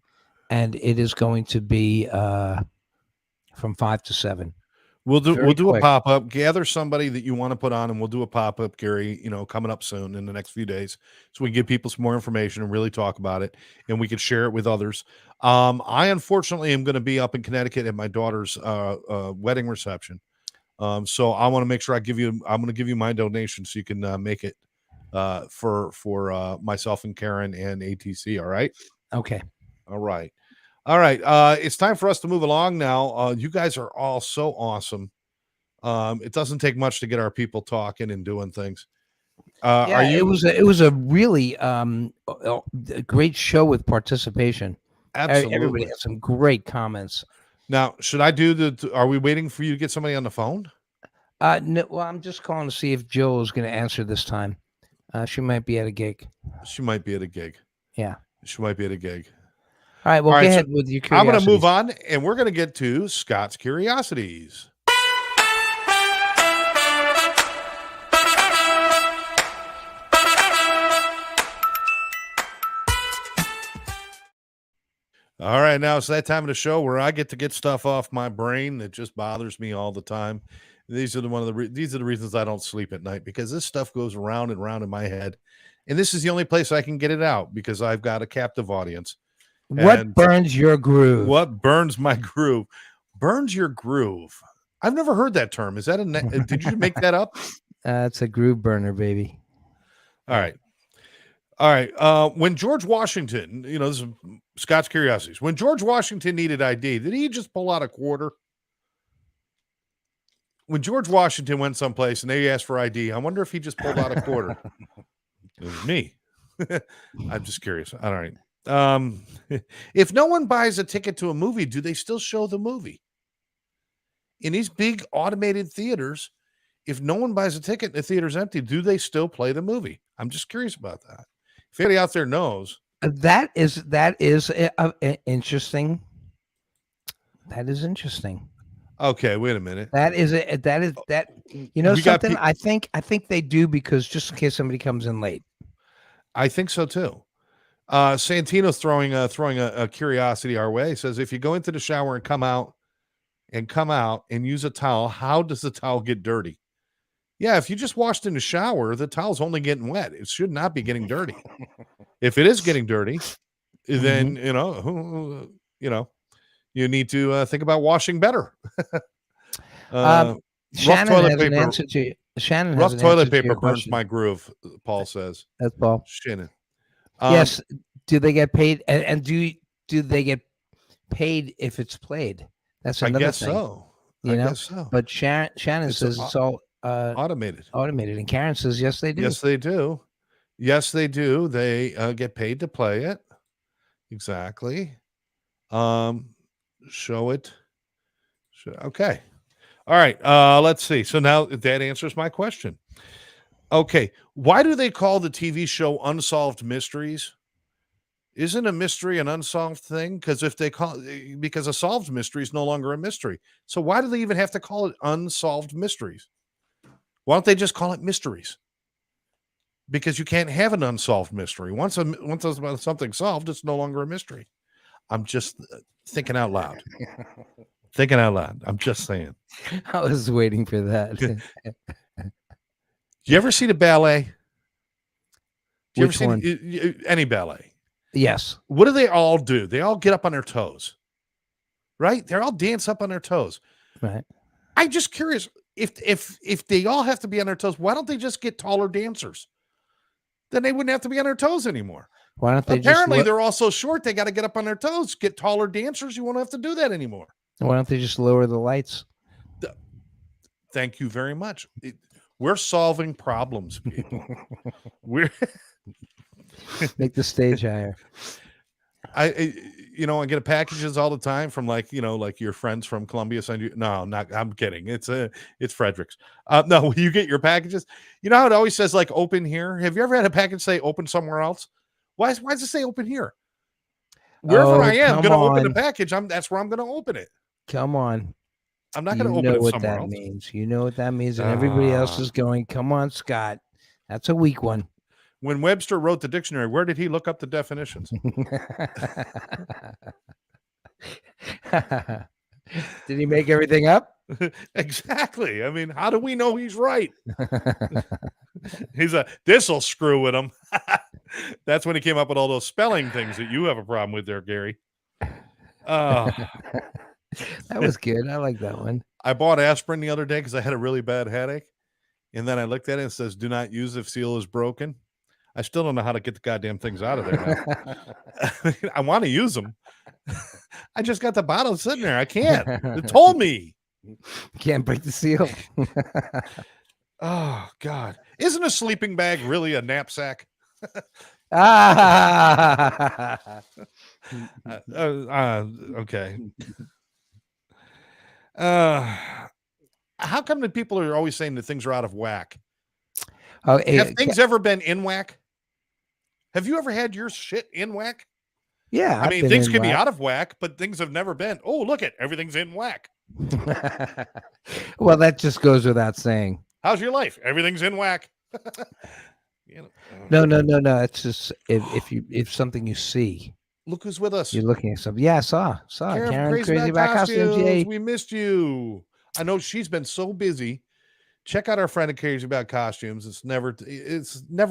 and it is going to be from 5 to 7. We'll do a pop-up, gather somebody that you want to put on, and we'll do a pop-up, Gary, coming up soon in the next few days, so we can give people some more information and really talk about it, and we can share it with others. I unfortunately am going to be up in Connecticut at my daughter's wedding reception. So I want to make sure I'm going to give you my donation so you can make it for myself and Karen and ATC. All right. Okay. All right. It's time for us to move along now. You guys are all so awesome. It doesn't take much to get our people talking and doing things. It was a really great show with participation. Absolutely. Everybody had some great comments. Now, are we waiting for you to get somebody on the phone? No, well, I'm just calling to see if Jill is going to answer this time. She might be at a gig. Yeah. She might be at a gig. All right, well, go ahead with your curiosities. I'm going to move on, and we're going to get to Scott's Curiosities. All right, now it's that time of the show where I get to get stuff off my brain that just bothers me all the time. These are the reasons I don't sleep at night, because this stuff goes around and around in my head, and this is the only place I can get it out because I've got a captive audience. What burns your groove? What burns my groove? Burns your groove. I've never heard that term. Is that did you make that up? It's a groove burner, baby. All right. When George Washington, this is Scott's Curiosities. When George Washington needed ID, did he just pull out a quarter? When George Washington went someplace and they asked for ID, I wonder if he just pulled out a quarter. It was me. I'm just curious. All right. If no one buys a ticket to a movie, do they still show the movie? In these big automated theaters, if no one buys a ticket and the theater's empty, do they still play the movie? I'm just curious about that. If anybody out there knows. That is interesting. That is interesting. Okay, wait a minute. You know something? I think they do, because just in case somebody comes in late. I think so too. Santino's throwing a curiosity our way. He says, if you go into the shower and come out and use a towel, how does the towel get dirty? Yeah, if you just washed in the shower, the towel's only getting wet. It should not be getting dirty. If it is getting dirty, then you need to think about washing better. Shannon has an answer to you. Rough toilet paper burns my groove, Paul says. That's Paul. Shannon. Yes. Do they get paid? And do they get paid if it's played? That's another thing. So. I guess so. But Shannon says it's all automated. And Karen says yes, they do. Yes, they do. Yes, they do. They get paid to play it. Exactly. Show it. Okay. All right. Let's see. So now that answers my question. Okay. Why do they call the TV show Unsolved Mysteries? Isn't a mystery an unsolved thing? Because because a solved mystery is no longer a mystery. So why do they even have to call it Unsolved Mysteries? Why don't they just call it mysteries? Because you can't have an unsolved mystery. Once something solved, it's no longer a mystery. I'm just thinking out loud. I'm just saying. I was waiting for that. You ever see the ballet? Which one? Any ballet? Yes. What do they all do? They all get up on their toes, right? They're all dance up on their toes. Right. I'm just curious, if they all have to be on their toes, why don't they just get taller dancers? Then they wouldn't have to be on their toes anymore. Why don't they? Apparently, they're all so short they got to get up on their toes. Get taller dancers. You won't have to do that anymore. Why don't they just lower the lights? Thank you very much. We're solving problems, people. We're make the stage higher. I get packages all the time from like your friends from Columbia send you. No, I'm kidding. It's Frederick's. No, you get your packages. You know how it always says like open here. Have you ever had a package say open somewhere else? Why does it say open here? Wherever I am going to open the package, that's where I'm going to open it. Come on. I'm not going to open it somewhere else. You know what that means, and everybody else is going, come on, Scott. That's a weak one. When Webster wrote the dictionary, where did he look up the definitions? Did he make everything up? Exactly. I mean, how do we know he's right? This'll screw with him. That's when he came up with all those spelling things that you have a problem with there, Gary. That was good. I like that one. I bought aspirin the other day because I had a really bad headache. And then I looked at it and it says, do not use if seal is broken. I still don't know how to get the goddamn things out of there. I want to use them. I just got the bottle sitting there. I can't. It told me. Can't break the seal. Oh, God. Isn't a sleeping bag really a knapsack? Okay. How come the people are always saying that things are out of whack? Have things ever been in whack? Have you ever had your shit in whack? Yeah. I mean, things can be out of whack, but things have never been. Oh, look it. Everything's in whack. Well, that just goes without saying. How's your life? Everything's in whack. No. It's just if something you see. Look who's with us. You're looking at something. Yeah, I saw. Karen Crazy About Costumes. We missed you. I know she's been so busy. Check out our friend at Crazy About Costumes. It's never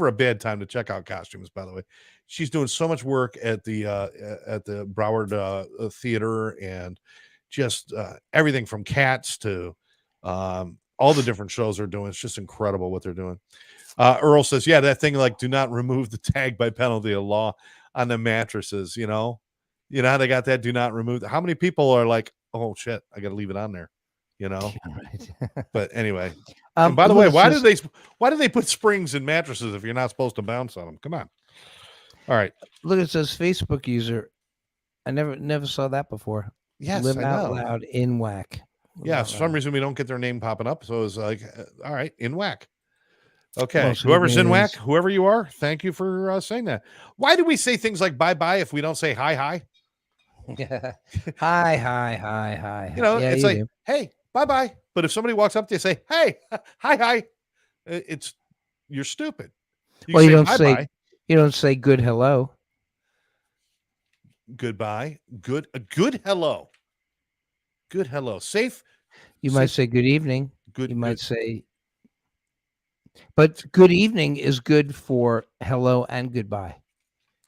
a bad time to check out costumes, by the way. She's doing so much work at the Broward Theater, and just everything from Cats to all the different shows they're doing. It's just incredible what they're doing. Earl says, yeah, that thing like do not remove the tag by penalty of law on the mattresses, You know how they got that do not remove? How many people are like, oh shit, I got to leave it on there, you know? Right. But anyway, and by the Look, way, it why do they put springs in mattresses if you're not supposed to bounce on them? Come on. All right. look, it says Facebook user. I never saw that before. Yes, Live I out know. loud in whack. Live Yeah, out for some loud. reason we don't get their name popping up. So it's like, all right, in whack. Okay. Most of the Whoever's in whack, names. whoever you are, thank you for saying that. Why do we say things like bye bye if we don't say hi hi? Hi, hi, hi, hi. You know, Yeah, it's you like, do. hey, bye bye. But if somebody walks up to you, say, hey, hi hi, it's you're stupid. You Well, can say bye bye, you don't say good hello. goodbye, a good hello, good hello, safe, You might safe, say good evening. You good, might good. say, but good evening is good for hello and goodbye.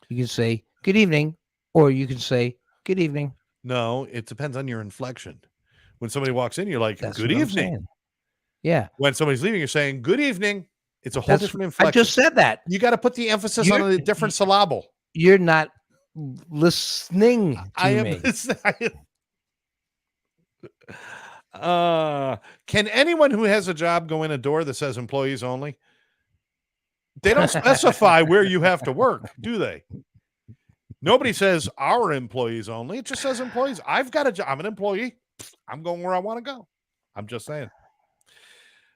You can say good evening, or you can say good evening. No, it depends on your inflection. When somebody walks in, you're like, That's good what I'm evening. saying. Yeah, When somebody's leaving, you're saying, good evening. It's a whole different I inflection. just said that. You got to put the emphasis on You're a different syllable. you're not listening I to am. me. Can anyone who has a job go in a door that says employees only? They don't specify where you have to work, do they? Nobody says our employees only. It just says employees. I've got a job. I'm an employee. I'm going where I want to go. I'm just saying.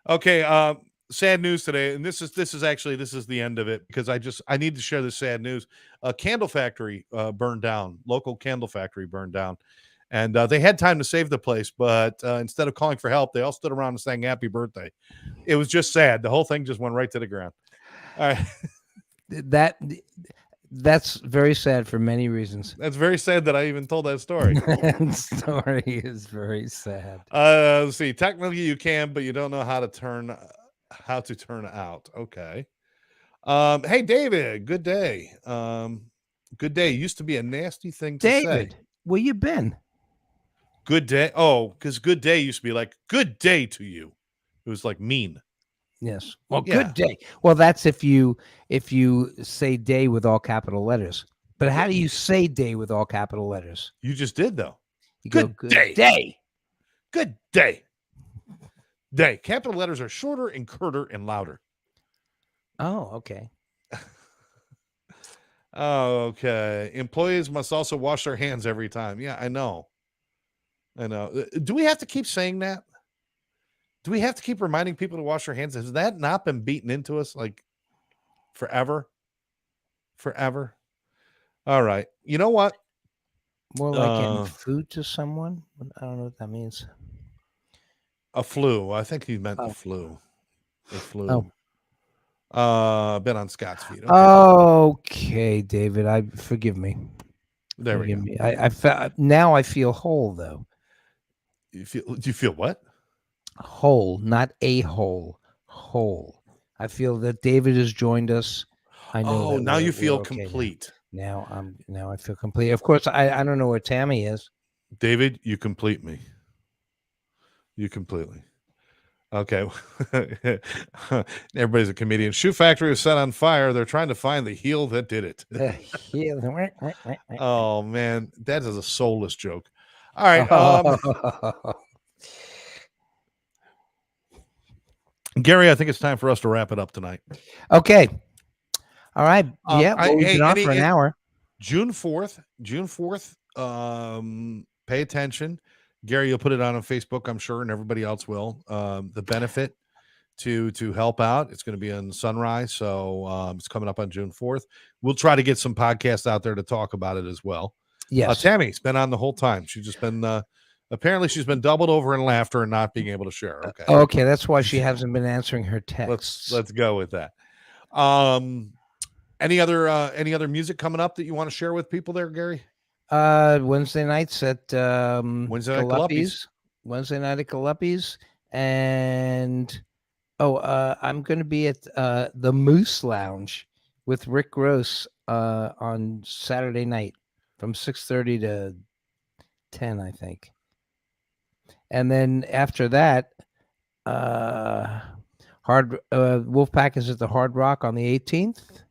Okay, sad news today, and this is the end of it because I need to share this sad news. A candle factory burned down. Local candle factory burned down, and they had time to save the place, but instead of calling for help, they all stood around and sang "Happy Birthday." It was just sad. The whole thing just went right to the ground. All right, That's very sad for many reasons. that's very sad that I even told that story. That story is very sad. Let's see. Technically, you can, but you don't know how to turn out. Okay. Hey David, good day. Good day used to be a nasty thing to say. David, where you been? Good day. Oh, because good day used to be like good day to you. It was like mean. Yes. Well, Yeah. good day. Well, that's if you say day with all capital letters. But how do you say day with all capital letters? You just did though. You Good go good day. day. Good day. Day. Capital letters are shorter and curter and louder. Oh, okay. Oh, okay. Employees must also wash their hands every time. Yeah, I know. Do we have to keep saying that? Do we have to keep reminding people to wash their hands? Has that not been beaten into us like forever? Forever? All right. You know what? More like getting food to someone. I don't know what that means. A flu. I think he meant the Oh. flu. The flu. Been on Scott's feet. Okay. Okay, David. Forgive me. There we go. Me. Now I feel whole though. Do you feel what? Whole, not a hole. Whole. I feel that David has joined us. I know. Oh, that now you feel okay complete. Now I feel complete. Of course, I don't know where Tammy is. David, you complete me. You completely. Okay. Everybody's a comedian. Shoe factory was set on fire. They're trying to find the heel that did it. Oh man, that is a soulless joke. All right. Gary, I think it's time for us to wrap it up tonight. Okay. All right. Yeah. We've been on for an hour. June 4th. Pay attention. Gary, you'll put it on Facebook, I'm sure, and everybody else will. The benefit to help out. It's going to be on Sunrise, so it's coming up on June 4th. We'll try to get some podcasts out there to talk about it as well. Yes. Tammy's been on the whole time. She's just been apparently she's been doubled over in laughter and not being able to share. Okay. Okay, that's why she hasn't been answering her texts. Let's go with that. Any other music coming up that you want to share with people there, Gary? Wednesday nights at Wednesday night Galuppi's. Wednesday night at Galuppi's, and I'm going to be at the Moose Lounge with Rick Gross on Saturday night from 6:30 to 10, I think. And then after that, Wolfpack is at the Hard Rock on the 18th,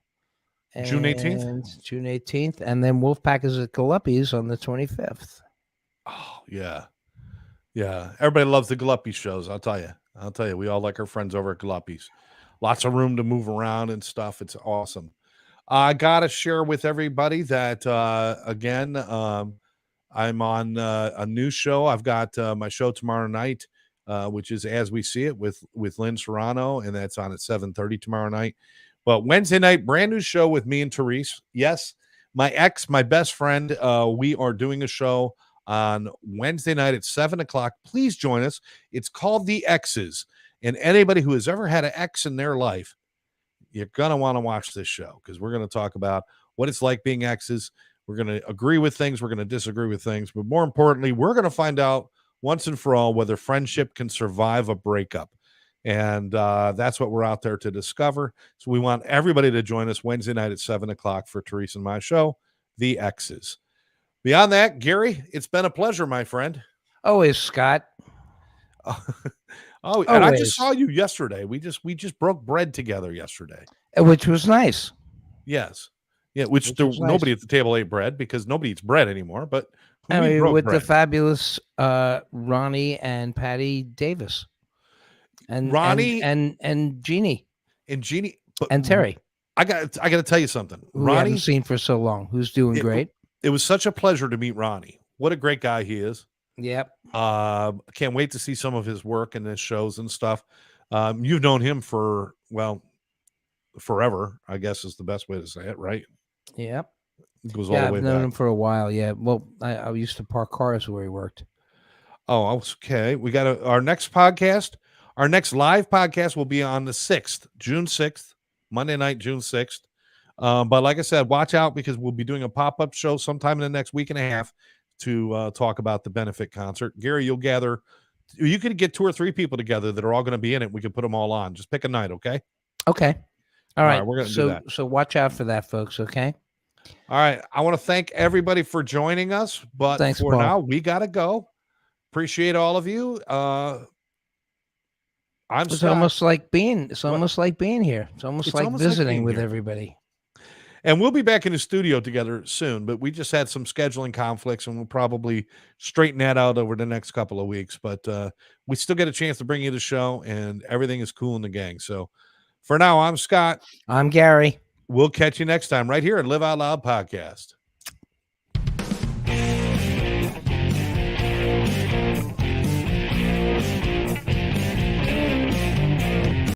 June 18th. and June 18th, and then Wolfpack is at Galuppi's on the 25th. Oh yeah, yeah. Everybody loves the Gillespie shows. I'll tell you. We all like our friends over at Gillespie's. Lots of room to move around and stuff. It's awesome. I gotta share with everybody that again, I'm on a new show. I've got my show tomorrow night, which is As We See It with Lynn Serrano, and that's on at 7:30 tomorrow night. But Wednesday night, brand new show with me and Therese. Yes, my best friend. We are doing a show on Wednesday night at 7:00. Please join us. It's called The X's, and anybody who has ever had an X in their life, you're going to want to watch this show because we're going to talk about what it's like being exes. We're going to agree with things. We're going to disagree with things. But more importantly, we're going to find out once and for all whether friendship can survive a breakup. And that's what we're out there to discover. So we want everybody to join us Wednesday night at 7:00 for Therese and my show, The X's. Beyond that, Gary, it's been a pleasure, my friend. Always, Scott. Oh, and I just saw you yesterday. We just broke bread together yesterday, which was nice. Yes, yeah. Which there, nobody nice. At the table ate bread because nobody eats bread anymore. But with bread? The fabulous Ronnie and Patty Davis, and Ronnie and Jeannie and Terry. I got to tell you something. Who Ronnie, we haven't seen for so long. Who's doing great. It was such a pleasure to meet Ronnie. What a great guy he is. Yep. Can't wait to see some of his work and his shows and stuff. You've known him for, well, forever, I guess is the best way to say it, right? Yep. It goes all the way I've back. known him for a while. Yeah. Well, I used to park cars where he worked. Oh, okay. We got our next podcast. Our next live podcast will be on the 6th, June 6th, Monday night, June 6th. But like I said, watch out because we'll be doing a pop-up show sometime in the next week and a half to talk about the benefit concert. Gary, you could get 2 or 3 people together that are all going to be in it. We could put them all on. Just pick a night, okay? Okay. All right. We're going to do that. So watch out for that, folks, okay? All right. I want to thank everybody for joining us, but thanks, for Paul. now, we got to go. Appreciate all of you. It's almost like being here. It's almost like visiting with everybody. And we'll be back in the studio together soon, but we just had some scheduling conflicts, and we'll probably straighten that out over the next couple of weeks. But we still get a chance to bring you the show, and everything is cool in the gang. So for now, I'm Scott. I'm Gary. We'll catch you next time right here at Live Out Loud Podcast.